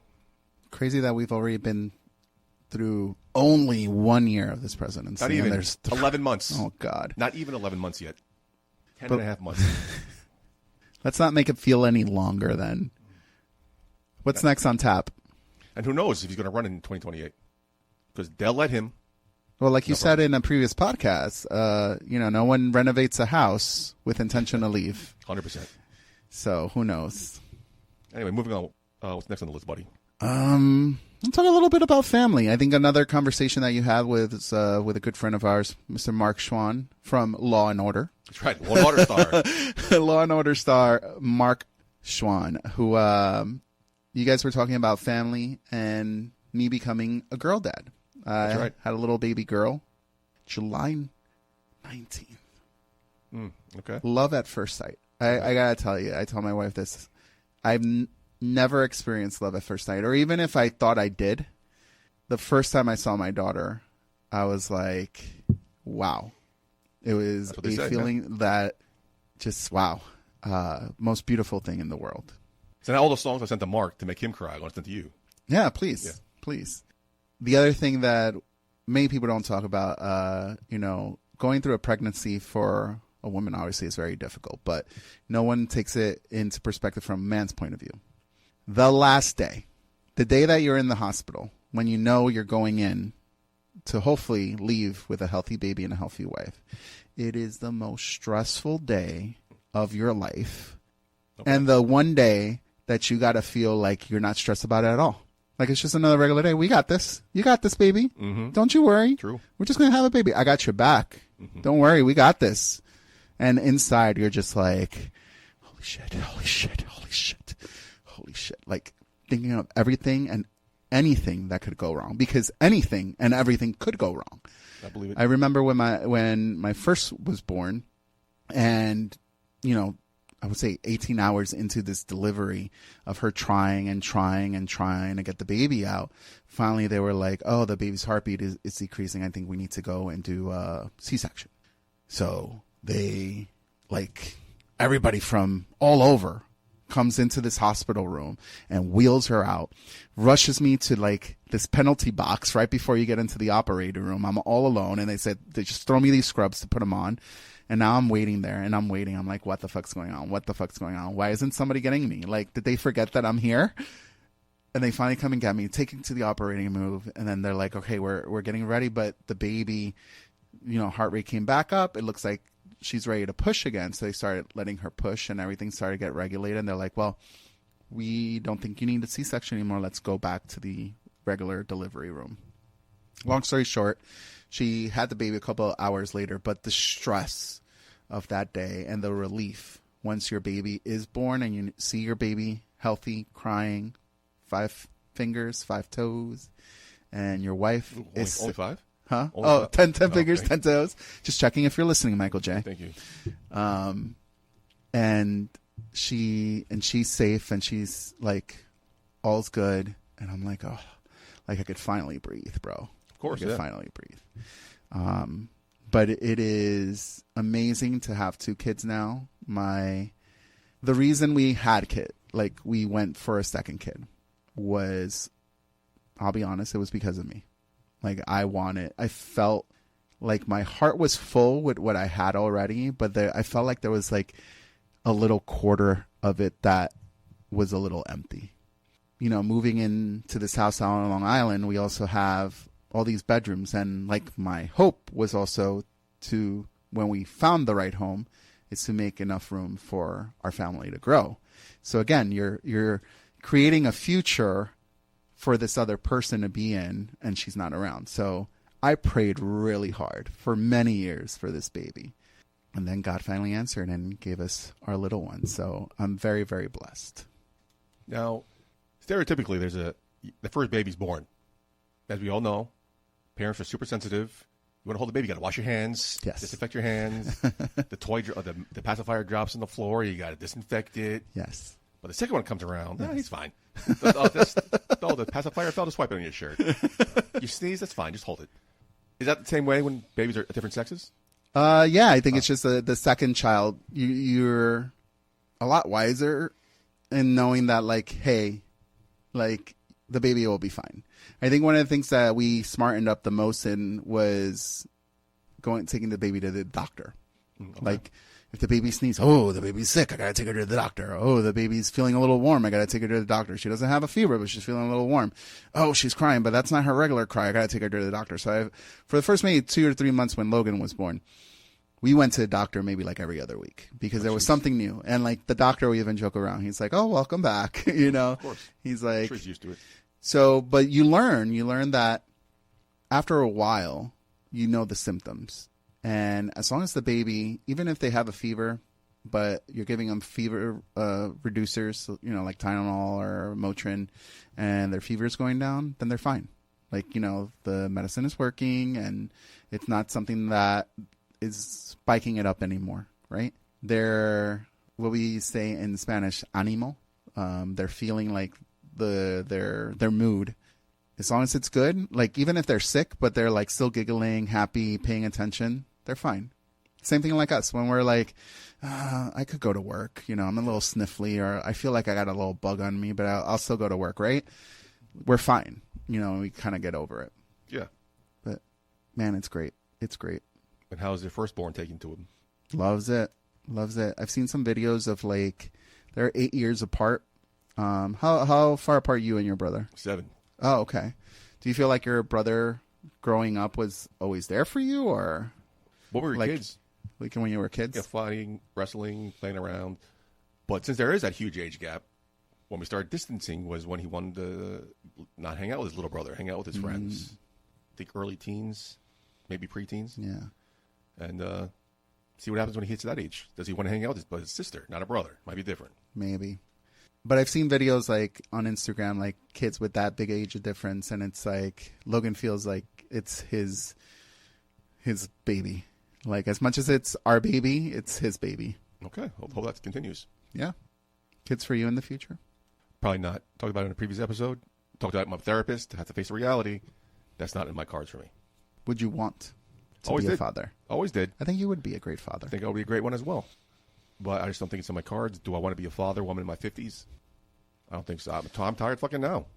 Crazy that we've already been through only 1 year of this presidency. Not even. And there's 11 months. Oh, God. Not even 11 months yet. 10 and a half months. Let's not make it feel any longer then. What's next on tap? And who knows if he's going to run in 2028. Because they'll let him. Well, like you said in a previous podcast, no one renovates a house with intention to leave. 100%. So who knows? Anyway, moving on. What's next on the list, buddy? Let's talk a little bit about family. I think another conversation that you had with a good friend of ours, Mr. Mark Schwann from Law and Order. That's right. Law and Order star. Law and Order star Mark Schwann, who you guys were talking about family and me becoming a girl dad. That's right. Had a little baby girl, July 19th. Okay. Love at first sight. I gotta tell you, I tell my wife this. I've never experienced love at first sight, or even if I thought I did, the first time I saw my daughter, I was like, wow. It was a feeling that just, wow, most beautiful thing in the world. So now all the songs I sent to Mark to make him cry, I'm going to send to you. Yeah, please. Please. The other thing that many people don't talk about, going through a pregnancy for a woman obviously is very difficult, but no one takes it into perspective from a man's point of view. The last day, the day that you're in the hospital, when you know you're going in to hopefully leave with a healthy baby and a healthy wife, it is the most stressful day of your life, Okay. and the one day that you got to feel like you're not stressed about it at all. Like it's just another regular day. We got this. You got this, baby. Mm-hmm. Don't you worry. True. We're just going to have a baby. I got your back. Mm-hmm. Don't worry. We got this. And inside, you're just like, holy shit, holy shit, holy shit, holy shit. Like thinking of everything and anything that could go wrong, because anything and everything could go wrong. I believe it. I remember when my first was born, and, you know, I would say 18 hours into this delivery of her trying to get the baby out. Finally, they were like, oh, the baby's heartbeat is decreasing. I think we need to go and do a C-section. So they, like, everybody from all over comes into this hospital room and wheels her out, rushes me to like this penalty box right before you get into the operating room. I'm all alone, and they said they just throw me these scrubs to put them on. And now I'm waiting there, and I'm waiting. I'm like, what the fuck's going on? What the fuck's going on? Why isn't somebody getting me? Like, did they forget that I'm here? And they finally come and get me, take it to the operating room, and then they're like, okay, we're getting ready, but the baby, you know, heart rate came back up. It looks like she's ready to push again. So they started letting her push, and everything started to get regulated. And they're like, well, we don't think you need a C-section anymore. Let's go back to the regular delivery room. Long story short, she had the baby a couple of hours later, but the stress of that day and the relief once your baby is born and you see your baby healthy, crying, 5 fingers, 5 toes, and your wife is... Only 5? Huh? Only Oh, 5? 10 fingers, 10 toes. Just checking if you're listening, Michael J. Thank you. And she's safe, and she's like, all's good. And I'm like, oh, like I could finally breathe, bro. Of course, I could yeah. finally breathe. But it is amazing to have 2 kids now. The reason we had we went for a second kid was, I'll be honest, it was because of me. Like I felt like my heart was full with what I had already, but I felt like there was like a little quarter of it that was a little empty. You know, moving into this house out on Long Island, we also have all these bedrooms, and like my hope was also to, when we found the right home, is to make enough room for our family to grow. So again, you're creating a future for this other person to be in, and she's not around. So I prayed really hard for many years for this baby, and then God finally answered and gave us our little one. So I'm very, very blessed. Now, stereotypically, the first baby's born. As we all know, parents are super sensitive. You want to hold the baby, you got to wash your hands, Yes. disinfect your hands. The pacifier drops on the floor, you got to disinfect it. Yes. But the second one comes around, he's fine. The pacifier fell, just wipe it on your shirt. You sneeze, that's fine, just hold it. Is that the same way when babies are different sexes? Yeah, I think it's just the second child. You're a lot wiser in knowing that, like, hey, like, the baby will be fine. I think one of the things that we smartened up the most in was taking the baby to the doctor. Okay. Like, if the baby sneezes, oh, the baby's sick, I gotta take her to the doctor. Oh, the baby's feeling a little warm, I gotta take her to the doctor. She doesn't have a fever, but she's feeling a little warm. Oh, she's crying, but that's not her regular cry, I gotta take her to the doctor. So for the first maybe 2 or 3 months when Logan was born, we went to the doctor maybe like every other week because there was something new. And like the doctor, we even joke around. He's like, oh, welcome back. You know, of course. He's like, I'm sure he's used to it. So, but you learn that after a while, you know the symptoms. And as long as the baby, even if they have a fever, but you're giving them fever reducers, you know, like Tylenol or Motrin, and their fever is going down, then they're fine. Like, you know, the medicine is working, and it's not something that is spiking it up anymore, right? They're, what we say in Spanish, ánimo. They're feeling like their mood. As long as it's good, like even if they're sick, but they're like still giggling, happy, paying attention, they're fine. Same thing like us when we're like, I could go to work. You know, I'm a little sniffly, or I feel like I got a little bug on me, but I'll still go to work, right? We're fine. You know, we kind of get over it. Yeah. But man, it's great. It's great. And how's your firstborn taking to him? Loves it. Loves it. I've seen some videos of like, they're 8 years apart. How far apart are you and your brother? 7. Oh, okay. Do you feel like your brother growing up was always there for you, or What were your like, kids? Like when you were kids? Yeah, fighting, wrestling, playing around. But since there is that huge age gap, when we started distancing was when he wanted to not hang out with his little brother, hang out with his friends. I think early teens, maybe preteens. Yeah. And see what happens when he hits that age. Does he want to hang out with his sister, not a brother? Might be different. Maybe. But I've seen videos like on Instagram, like kids with that big age of difference, and it's like Logan feels like it's his baby. Like as much as it's our baby, it's his baby. Okay. Hope that continues. Yeah. Kids for you in the future? Probably not. Talked about it in a previous episode. Talked about it with my therapist. Have to face the reality. That's not in my cards for me. Would you want to Always be a did. father? Always did. I think you would be a great father. I think I would be a great one as well. But I just don't think it's in my cards. Do I want to be a father, woman in my 50s? I don't think so. I'm tired fucking now.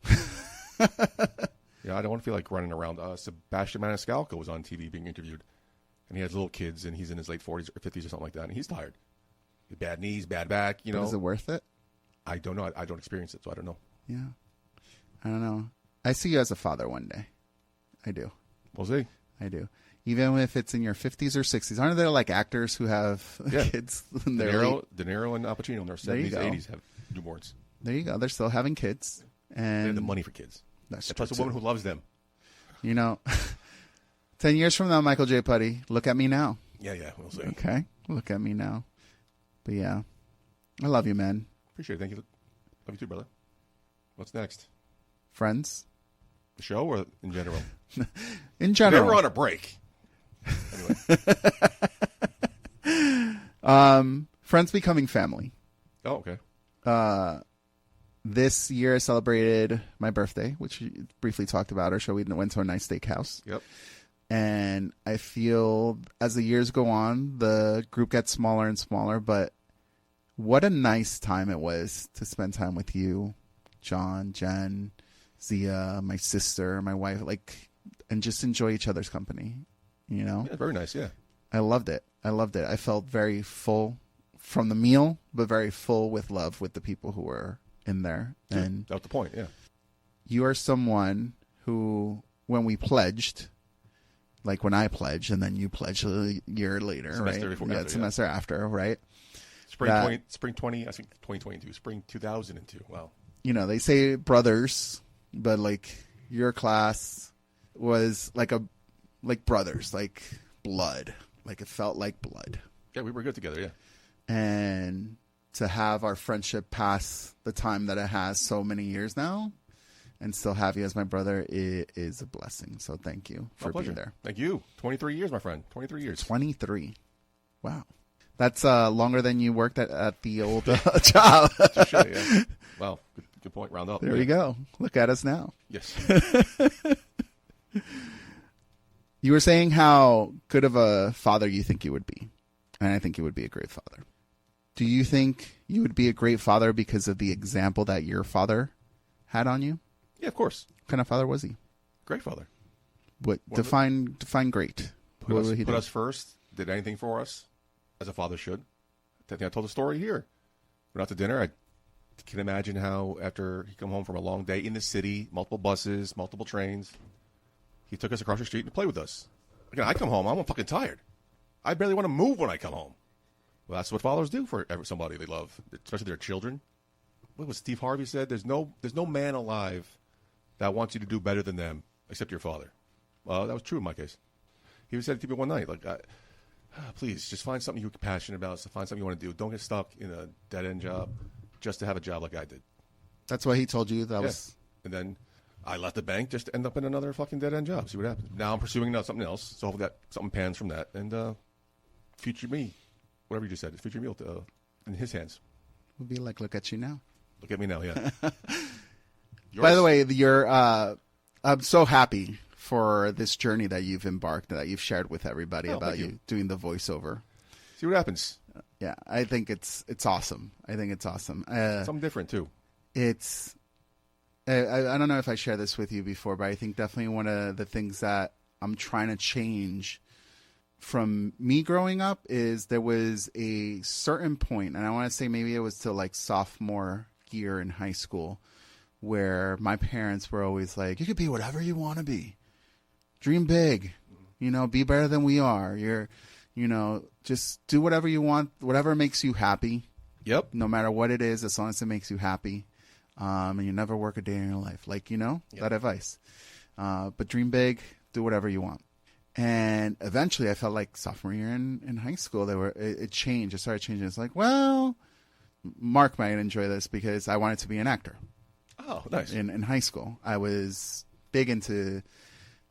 Yeah, I don't want to feel like running around. Sebastian Maniscalco was on TV being interviewed. And he has little kids, and he's in his late 40s or 50s or something like that. And he's tired. Bad knees, bad back, you know. Is it worth it? I don't know. I don't experience it, so I don't know. Yeah. I don't know. I see you as a father one day. I do. We'll see. I do. Even if it's in your 50s or 60s. Aren't there like actors who have kids in their De Niro and Al Pacino in their 70s, 80s have newborns. There you go. They're still having kids. And They have the money for kids. That's plus a woman who loves them. You know, 10 years from now, Michael J. Putty, look at me now. Yeah, we'll see. Okay. Look at me now. But yeah, I love you, man. Appreciate it. Thank you. Love you too, brother. What's next? Friends? The show or in general? In general. They were on a break. Anyway. Friends becoming family. Oh, okay. This year I celebrated my birthday, which we briefly talked about. Our show, we went to a nice steakhouse. Yep. And I feel as the years go on, the group gets smaller and smaller, but what a nice time it was to spend time with you, John, Jen, Zia, my sister, my wife, and just enjoy each other's company, you know? Yeah, very nice, yeah. I loved it. I felt very full from the meal, but very full with love with the people who were in there. Yeah, and that was the point, yeah. You are someone who, when we pledged, like when I pledged and then you pledged a year later, semester right? Before, yeah, after, semester after, right? Spring 20, I think 2022, spring 2002. Wow. You know, they say brothers, but like your class was like brothers, like blood. Like it felt like blood. Yeah, we were good together, yeah. And to have our friendship pass the time that it has so many years now and still have you as my brother, it is a blessing. So thank you for being there. Thank you. 23 years, my friend. 23 years. 23. Wow. That's longer than you worked at the old job. Yeah. Wow. Good point. Round up. There you go. Look at us now. Yes. You were saying how good of a father you think you would be. And I think you would be a great father. Do you think you would be a great father because of the example that your father had on you? Yeah, of course. What kind of father was he? Great father. What define great? Put us first. Did anything for us, as a father should. I think I told the story here. Went out to dinner. I can imagine how after he come home from a long day in the city, multiple buses, multiple trains, he took us across the street to play with us. Again, I come home, I'm fucking tired. I barely want to move when I come home. Well, that's what fathers do for somebody they love, especially their children. What was Steve Harvey said? There's no man alive that wants you to do better than them, except your father. Well, that was true in my case. He said to me one night, like, please, just find something you're passionate about. So find something you want to do. Don't get stuck in a dead-end job just to have a job like I did. That's what he told you? That was. And then I left the bank just to end up in another fucking dead-end job. See what happens. Now I'm pursuing something else. So hopefully that something pans from that. And future me, whatever you just said, future me in his hands. Would be like, look at you now. Look at me now, yeah. By the way, I'm so happy for this journey that you've embarked, that you've shared with everybody about you doing the voiceover. See what happens. Yeah, I think it's awesome. Something different too. I don't know if I shared this with you before, but I think definitely one of the things that I'm trying to change from me growing up is there was a certain point, and I want to say maybe it was to like sophomore year in high school, where my parents were always like, you could be whatever you want to be. Dream big, be better than we are. just do whatever you want, whatever makes you happy. Yep. No matter what it is, as long as it makes you happy. And you never work a day in your life. Yep. That advice. But dream big, do whatever you want. And eventually I felt like sophomore year in high school, it changed. It started changing. It's like, well, Mark might enjoy this because I wanted to be an actor. Oh, nice. In high school, I was big into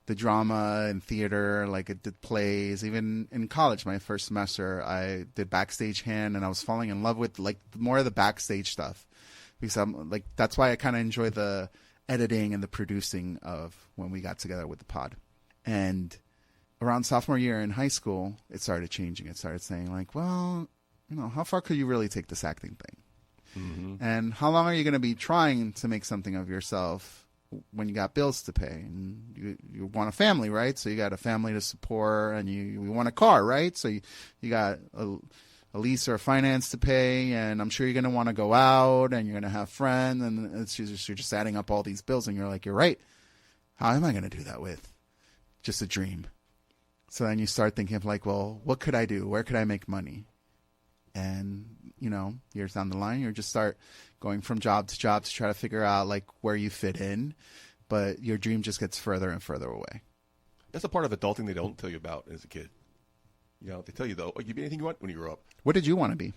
the drama and theater. Like, I did plays. Even in college, my first semester, I did backstage hand, and I was falling in love with like more of the backstage stuff because I'm like, that's why I kind of enjoy the editing and the producing of when we got together with the pod. And around sophomore year in high school, it started changing. It started saying like, well, how far could you really take this acting thing? Mm-hmm. And how long are you going to be trying to make something of yourself when you got bills to pay? And you want a family, right? So you got a family to support, and you want a car, right? So you got a lease or a finance to pay, and I'm sure you're going to want to go out, and you're going to have friends, and you're just adding up all these bills, and you're like, you're right. How am I going to do that with just a dream? So then you start thinking of like, well, what could I do? Where could I make money? And, years down the line, you just start going from job to job to try to figure out like where you fit in. But your dream just gets further and further away. That's a part of adulting they don't tell you about as a kid. They tell you, though, you be anything you want when you grow up. What did you want to be?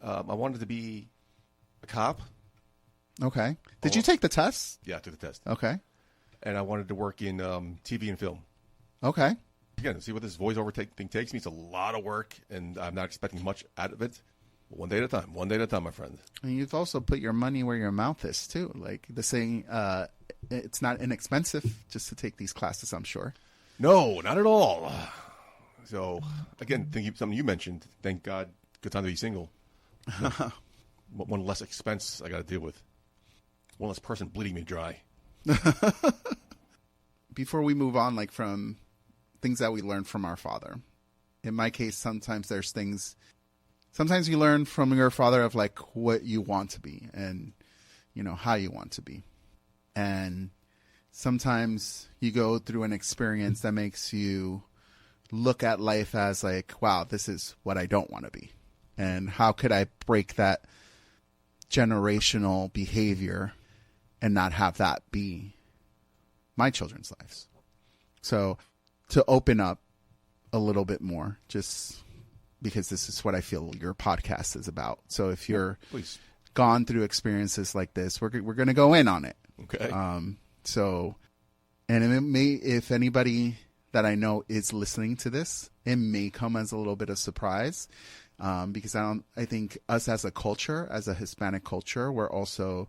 I wanted to be a cop. Okay. Did you take the test? Yeah, I took the test. Okay. And I wanted to work in TV and film. Okay. Again, see what this voiceover thing takes me. It's a lot of work, and I'm not expecting much out of it. But one day at a time, my friend. And you've also put your money where your mouth is, too. Like the saying, it's not inexpensive just to take these classes, I'm sure. No, not at all. So, again, something you mentioned, thank God, good time to be single. One less expense I got to deal with. One less person bleeding me dry. Before we move on, like from things that we learned from our father. In my case, sometimes you learn from your father of like what you want to be and, how you want to be. And sometimes you go through an experience that makes you look at life as like, wow, this is what I don't want to be. And how could I break that generational behavior and not have that be my children's lives? So to open up a little bit more, just because this is what I feel your podcast is about. So if you're gone through experiences like this, we're going to go in on it. Okay. And it may, if anybody that I know is listening to this, it may come as a little bit of surprise, because I think us as a culture, as a Hispanic culture, we're also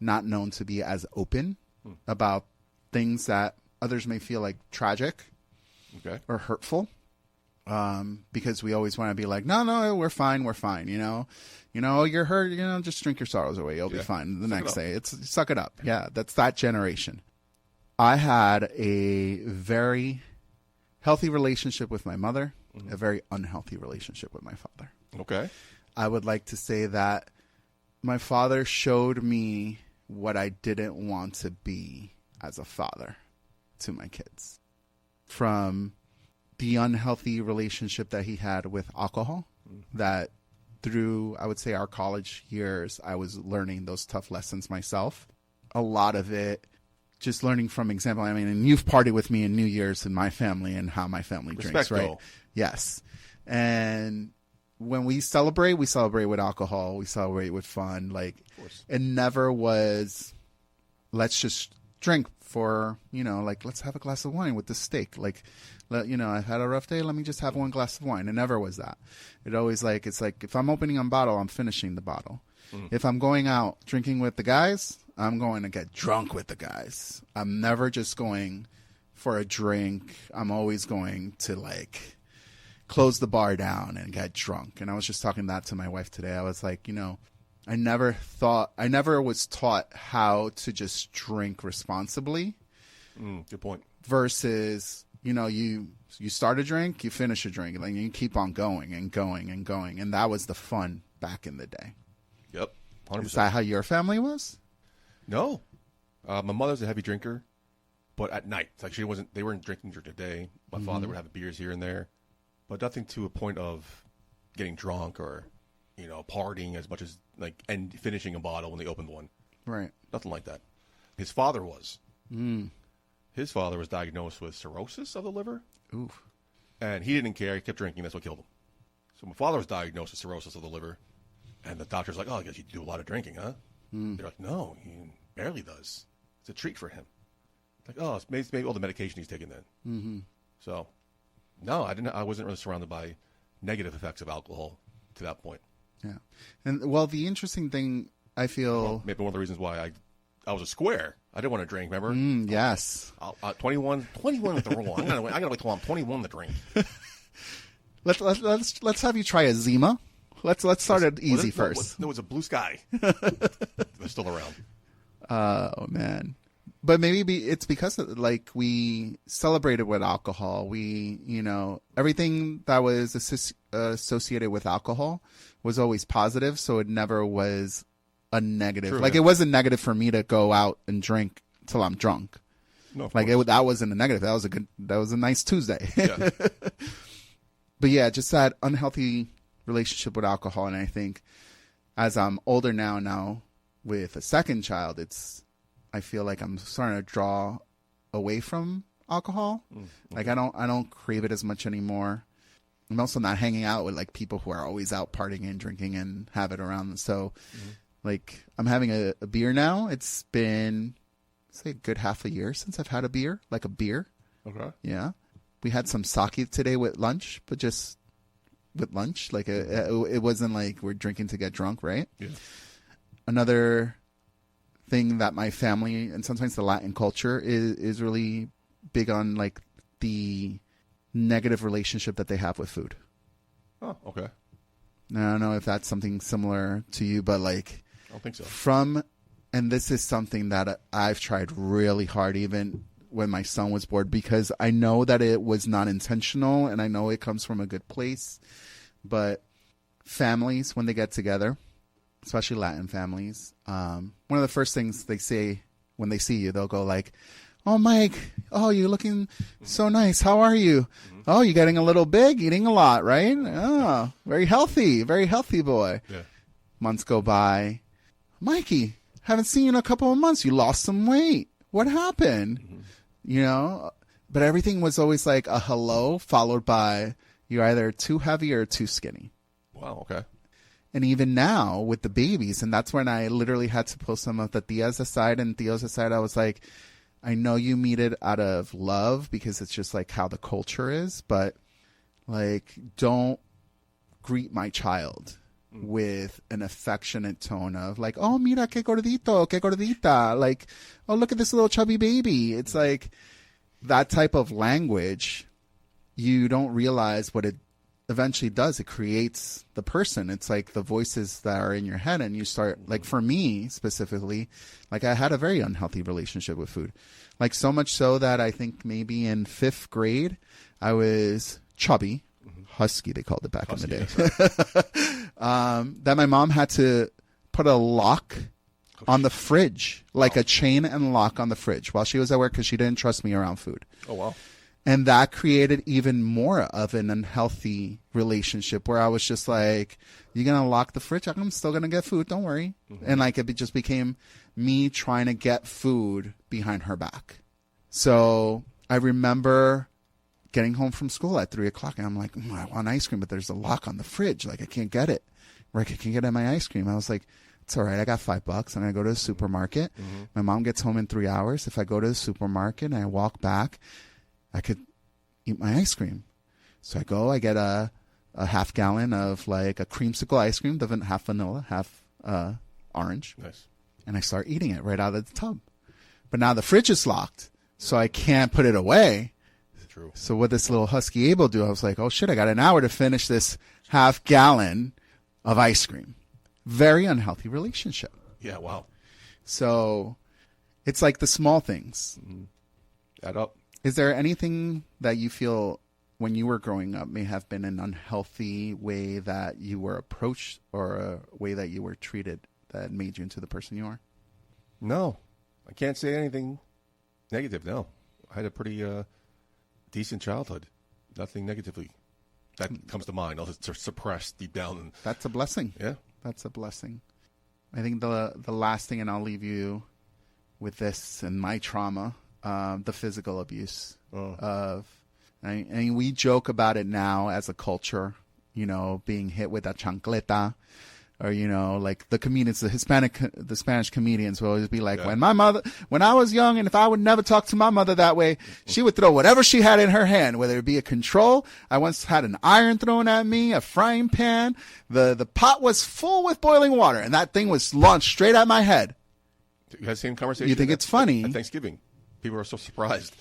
not known to be as open about things that others may feel like tragic. Okay. Or hurtful, because we always want to be like, no, we're fine, you're hurt, just drink your sorrows away, you'll be fine the next day. Suck it up. Yeah, that's that generation. I had a very healthy relationship with my mother, a very unhealthy relationship with my father. Okay. I would like to say that my father showed me what I didn't want to be as a father to my kids. From the unhealthy relationship that he had with alcohol, that through, I would say, our college years, I was learning those tough lessons myself. A lot of it just learning from example. I mean, and you've partied with me in New Year's in my family and how my family drinks, right? Yes. And when we celebrate with alcohol, we celebrate with fun. Like, it never was, let's just drink for, like, let's have a glass of wine with the steak. Like, I've had a rough day, let me just have one glass of wine. It never was that. It always it's like, if I'm opening a bottle, I'm finishing the bottle. If I'm going out drinking with the guys, I'm going to get drunk with the guys. I'm never just going for a drink. I'm always going to like close the bar down and get drunk. And I was just talking that to my wife today. I was like, I never was taught how to just drink responsibly. Good point. Versus, you start a drink, you finish a drink, and you keep on going and going and going. And that was the fun back in the day. Yep. 100%. Is that how your family was? No. My mother's a heavy drinker, but at night. It's like they weren't drinking during the day. My father would have beers here and there. but nothing to a point of getting drunk or, partying as much as and finishing a bottle when they opened one. Right. Nothing like that. His father was. His father was diagnosed with cirrhosis of the liver. Oof. And he didn't care. He kept drinking. That's what killed him. So my father was diagnosed with cirrhosis of the liver. And the doctor's like, oh, I guess you do a lot of drinking, huh? They're like, no, he barely does. It's a treat for him. Like, oh, it's maybe all the medication he's taking then. Mm-hmm. So, no, I wasn't really surrounded by negative effects of alcohol to that point. Yeah. And, well, the interesting thing, I feel... maybe one of the reasons why I was a square. I didn't want to drink, remember? Yes. 21 with the rule. I gotta wait till I'm 21 to drink. Let's have you try a Zima. Let's start it easy first. There was a blue sky. They're still around. Oh man. But maybe it's because we celebrated with alcohol. We, everything that was associated with alcohol was always positive. So it never was a negative. True, It wasn't negative for me to go out and drink till I'm drunk. No, that wasn't a negative. That was a nice Tuesday. Yeah. But yeah, just that unhealthy relationship with alcohol. And I think as I'm older now with a second child, I feel like I'm starting to draw away from alcohol. Okay. I don't crave it as much anymore. I'm also not hanging out with people who are always out partying and drinking and have it around. So I'm having a beer now. It's been, say, a good half a year since I've had a beer, like a beer. Okay. Yeah. We had some sake today with lunch, but just with lunch. It wasn't like we're drinking to get drunk, right? Yeah. Another thing that my family and sometimes the Latin culture is really big on, the negative relationship that they have with food. Oh, okay. Now, I don't know if that's something similar to you, but I don't think so. And this is something that I've tried really hard, even when my son was born, because I know that it was not intentional and I know it comes from a good place. But families, when they get together, especially Latin families, one of the first things they say when they see you, they'll go like, "Oh, Mike, oh, you're looking so nice. How are you? Oh, you're getting a little big, eating a lot, right? Oh, very healthy boy." Yeah. Months go by. "Mikey, haven't seen you in a couple of months. You lost some weight. What happened?" But everything was always like a hello followed by you're either too heavy or too skinny. Wow, okay. And even now with the babies, and that's when I literally had to pull some of the Tia's aside and Theo's aside. I was like, I know you meet it out of love because it's just how the culture is, but don't greet my child with an affectionate tone of "Oh, mira que gordito, que gordita," "Oh, look at this little chubby baby." It's that type of language. You don't realize what it eventually does. It creates the person. It's the voices that are in your head, and you start for me specifically, I had a very unhealthy relationship with food, so much so that I think maybe in 5th grade I was chubby, husky they called it back in the day. That my mom had to put a lock on the fridge, a chain and lock on the fridge while she was at work because she didn't trust me around food. Oh, wow. And that created even more of an unhealthy relationship where I was just like, "You're going to lock the fridge? I'm still going to get food. Don't worry." And it just became me trying to get food behind her back. So I remember getting home from school at 3:00 and I'm like, "I want ice cream, but there's a lock on the fridge. I can't get it. I can't get my ice cream." I was like, "It's all right. I got $5. I'm going to go to the supermarket." My mom gets home in 3 hours. If I go to the supermarket and I walk back, I could eat my ice cream. So I go, I get a half gallon of a creamsicle ice cream, half vanilla, half orange. Nice. And I start eating it right out of the tub. But now the fridge is locked, so I can't put it away. True. So what this little husky Abel do, I was like, "Oh shit, I got an hour to finish this half gallon of ice cream." Very unhealthy relationship. Yeah, wow. So it's the small things. Add up. Is there anything that you feel when you were growing up may have been an unhealthy way that you were approached or a way that you were treated that made you into the person you are? No. I can't say anything negative, no. I had a pretty decent childhood. Nothing negatively That comes to mind. It's suppressed deep down. And, That's a blessing. yeah. That's a blessing. I think the last thing, and I'll leave you with this and my trauma, the physical abuse of. I mean, we joke about it now as a culture, being hit with a chancleta, or like the comedians, the Spanish comedians will always be like, when I was young, and if I would never talk to my mother that way, she would throw whatever she had in her hand, whether it be a control. I once had an iron thrown at me, a frying pan. The pot was full with boiling water, and that thing was launched straight at my head. You had the same conversation? You think it's funny? At Thanksgiving. People are so surprised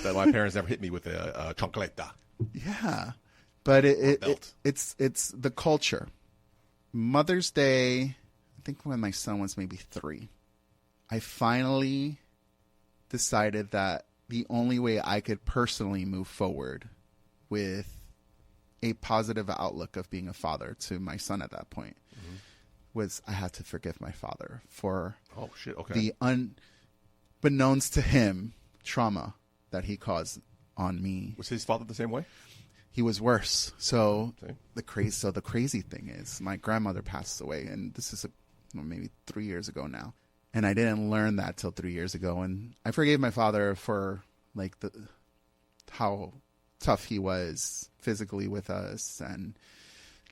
that my parents never hit me with a chancleta. Yeah, but it's the culture. Mother's Day, I think when my son was maybe 3, I finally decided that the only way I could personally move forward with a positive outlook of being a father to my son at that point was I had to forgive my father for the unbeknownst to him trauma that he caused on me. Was his father the same way? He was worse. So the crazy thing is my grandmother passed away, and this is maybe 3 years ago now. And I didn't learn that till 3 years ago. And I forgave my father for like how tough he was physically with us. And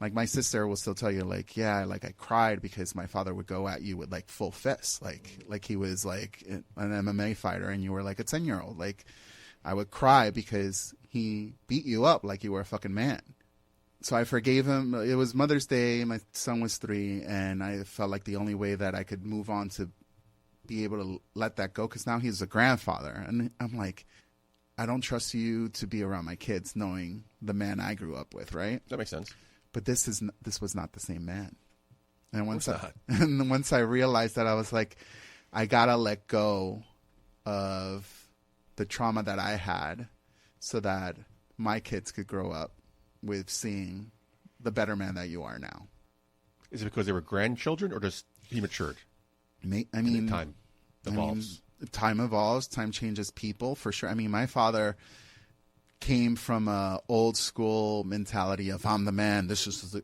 like my sister will still tell you, like, yeah, like I cried because my father would go at you with like full fists, like he was like an MMA fighter, and you were like a 10-year-old. Like I would cry because he beat you up like you were a fucking man. So I forgave him. It was Mother's Day. My son was 3, and I felt like the only way that I could move on to be able to let that go, because now he's a grandfather. And I'm like, I don't trust you to be around my kids knowing the man I grew up with, right? That makes sense. But this was not the same man. And once I realized that, I was like, I gotta let go of the trauma that I had so that my kids could grow up with seeing the better man that you are now. Is it because they were grandchildren, or just he matured? I mean, time evolves. Time evolves. Time changes people, for sure. I mean, my father came from a old school mentality of I'm the man.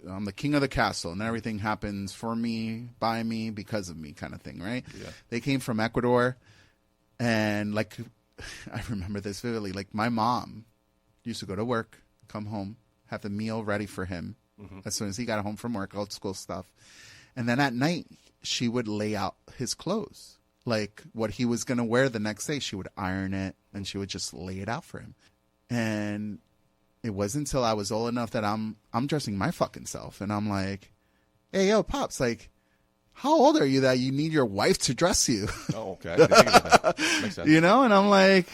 I'm the king of the castle, and everything happens for me, by me, because of me, kind of thing, right? Yeah. They came from Ecuador, and like I remember this vividly. Like my mom used to go to work, come home, have the meal ready for him as soon as he got home from work, old school stuff, and then at night she would lay out his clothes, like what he was going to wear the next day. She would iron it, and she would just lay it out for him. And it wasn't until I was old enough that I'm dressing my fucking self, and I'm like, hey, yo, Pops, like, how old are you that you need your wife to dress you? Oh, okay. I didn't think about that. Makes sense. And I'm like,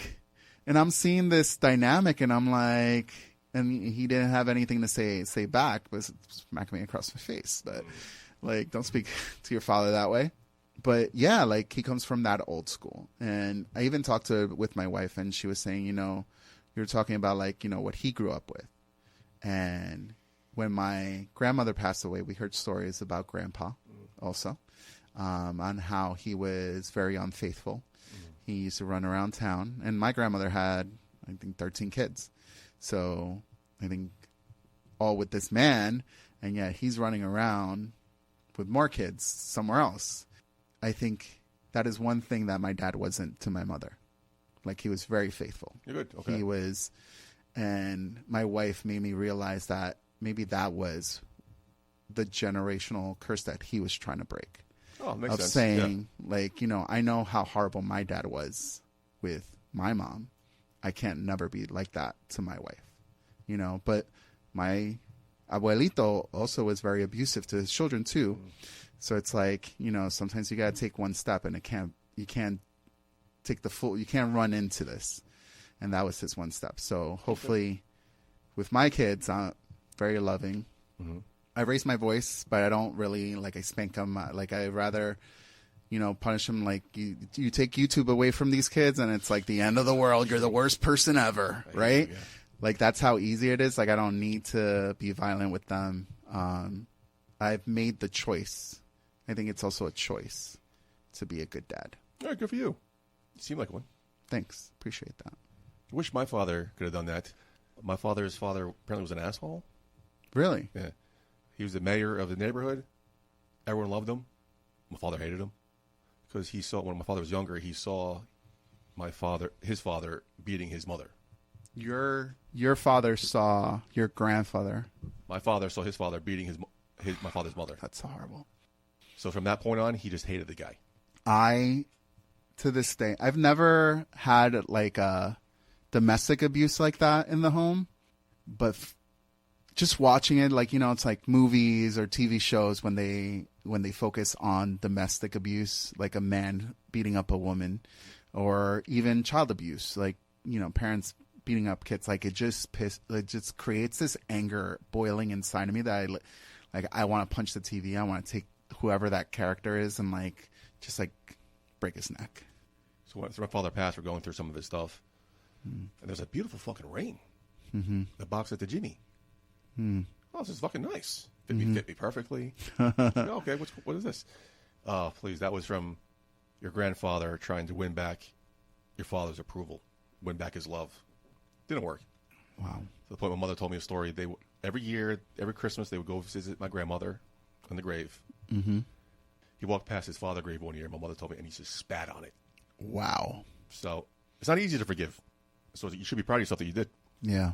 and I'm seeing this dynamic, and I'm like, and he didn't have anything to say back, but smacking me across my face. But like, don't speak to your father that way. But yeah, like he comes from that old school. And I even talked with my wife, and she was saying, you're talking about like, what he grew up with. And when my grandmother passed away, we heard stories about Grandpa also, on how he was very unfaithful. He used to run around town, and my grandmother had, I think, 13 kids. So I think all with this man, and yet he's running around with more kids somewhere else. I think that is one thing that my dad wasn't to my mother. Like, he was very faithful. You're good. Okay. He was, and my wife made me realize that maybe that was the generational curse that he was trying to break. Oh, makes sense. Of saying, like, I know how horrible my dad was with my mom. I can't never be like that to my wife, But my abuelito also was very abusive to his children too. So it's like, sometimes you got to take one step, and you can't take the full, you can't run into this. And that was his one step. So hopefully with my kids, I'm very loving. I raise my voice, but I don't really, like, I spank them. Like, I rather, punish them. Like, you take YouTube away from these kids, and it's like the end of the world. You're the worst person ever, right? Yeah. Like, that's how easy it is. Like, I don't need to be violent with them. I've made the choice. I think it's also a choice to be a good dad. All right, good for you. You seem like one. Thanks. Appreciate that. I wish my father could have done that. My father's father apparently was an asshole. Really? Yeah. He was the mayor of the neighborhood. Everyone loved him. My father hated him because he saw, when my father was younger, he saw his father beating his mother. Your father saw your grandfather. My father saw his father beating my father's mother. That's horrible. So from that point on, he just hated the guy. To this day, I've never had like a domestic abuse like that in the home, but just watching it, like, it's like movies or TV shows when they focus on domestic abuse, like a man beating up a woman, or even child abuse, like, parents beating up kids. Like, it just creates this anger boiling inside of me that I want to punch the TV. I want to take whoever that character is and just break his neck. So once my father passed, we're going through some of his stuff, and there's a beautiful fucking ring. Mm-hmm. The box at the Jimmy. Mm. Oh, this is fucking nice. Fit me perfectly. Okay, what is this? Oh, please, that was from your grandfather trying to win back your father's approval, win back his love. Didn't work. Wow. To the point my mother told me a story. Every year, every Christmas, they would go visit my grandmother on the grave. Mm-hmm. He walked past his father's grave one year. My mother told me, and he just spat on it. Wow. So it's not easy to forgive. So you should be proud of yourself that you did. Yeah.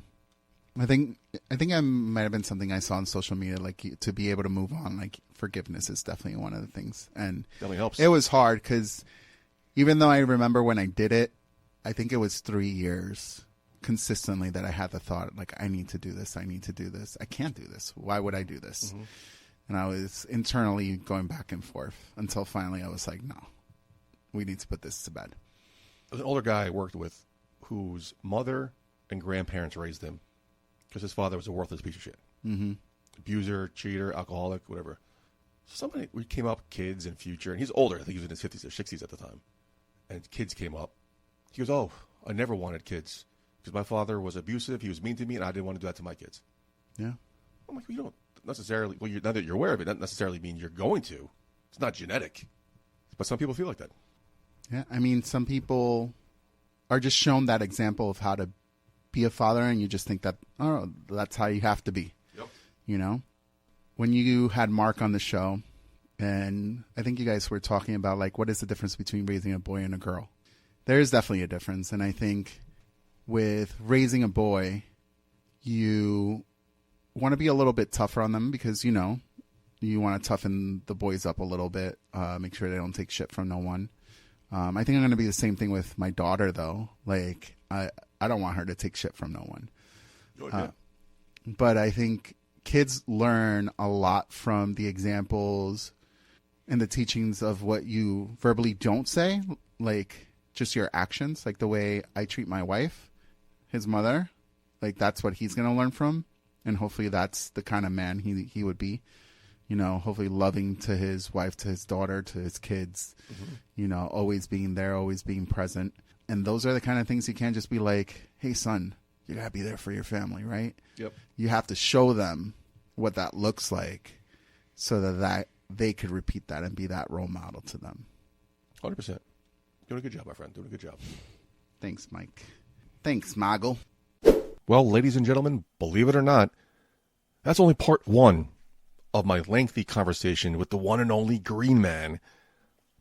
I think I might have been something I saw on social media, like to be able to move on. Like, forgiveness is definitely one of the things, and definitely helps. It was hard because even though I remember when I did it, I think it was 3 years consistently that I had the thought, like, I need to do this. I need to do this. I can't do this. Why would I do this? Mm-hmm. And I was internally going back and forth until finally I was like, no, we need to put this to bed. There's an older guy I worked with whose mother and grandparents raised him because his father was a worthless piece of shit. Mm-hmm. Abuser, cheater, alcoholic, whatever. So we came up, kids and future, and he's older. I think he was in his 50s or 60s at the time. And kids came up. He goes, oh, I never wanted kids because my father was abusive. He was mean to me, and I didn't want to do that to my kids. Yeah. I'm like, well, you don't necessarily, now that you're aware of it, doesn't necessarily mean you're going to. It's not genetic. But some people feel like that. Yeah, I mean, some people are just shown that example of how to be a father, and you just think that, oh, that's how you have to be. Yep. When you had Mark on the show, and I think you guys were talking about, like, what is the difference between raising a boy and a girl? There is definitely a difference, and I think with raising a boy, you want to be a little bit tougher on them because, you want to toughen the boys up a little bit, make sure they don't take shit from no one. I think I'm going to be the same thing with my daughter, though. Like, I don't want her to take shit from no one. But I think kids learn a lot from the examples and the teachings of what you verbally don't say, like just your actions, like the way I treat my wife, his mother. Like, that's what he's going to learn from. And hopefully that's the kind of man he would be. Hopefully loving to his wife, to his daughter, to his kids, always being there, always being present. And those are the kind of things you can't just be like, hey, son, you got to be there for your family, right? Yep. You have to show them what that looks like so that they could repeat that and be that role model to them. 100%. Doing a good job, my friend. Doing a good job. Thanks, Mike. Thanks, Moggle. Well, ladies and gentlemen, believe it or not, that's only part one of my lengthy conversation with the one and only Green Man.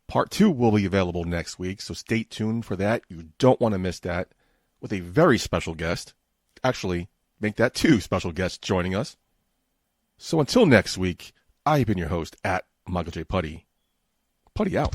Part 2 will be available next week, so stay tuned for that. You don't want to miss that, with a very special guest. Actually, make that 2 special guests joining us. So until next week, I've been your host at Michael J. Putty. Putty out.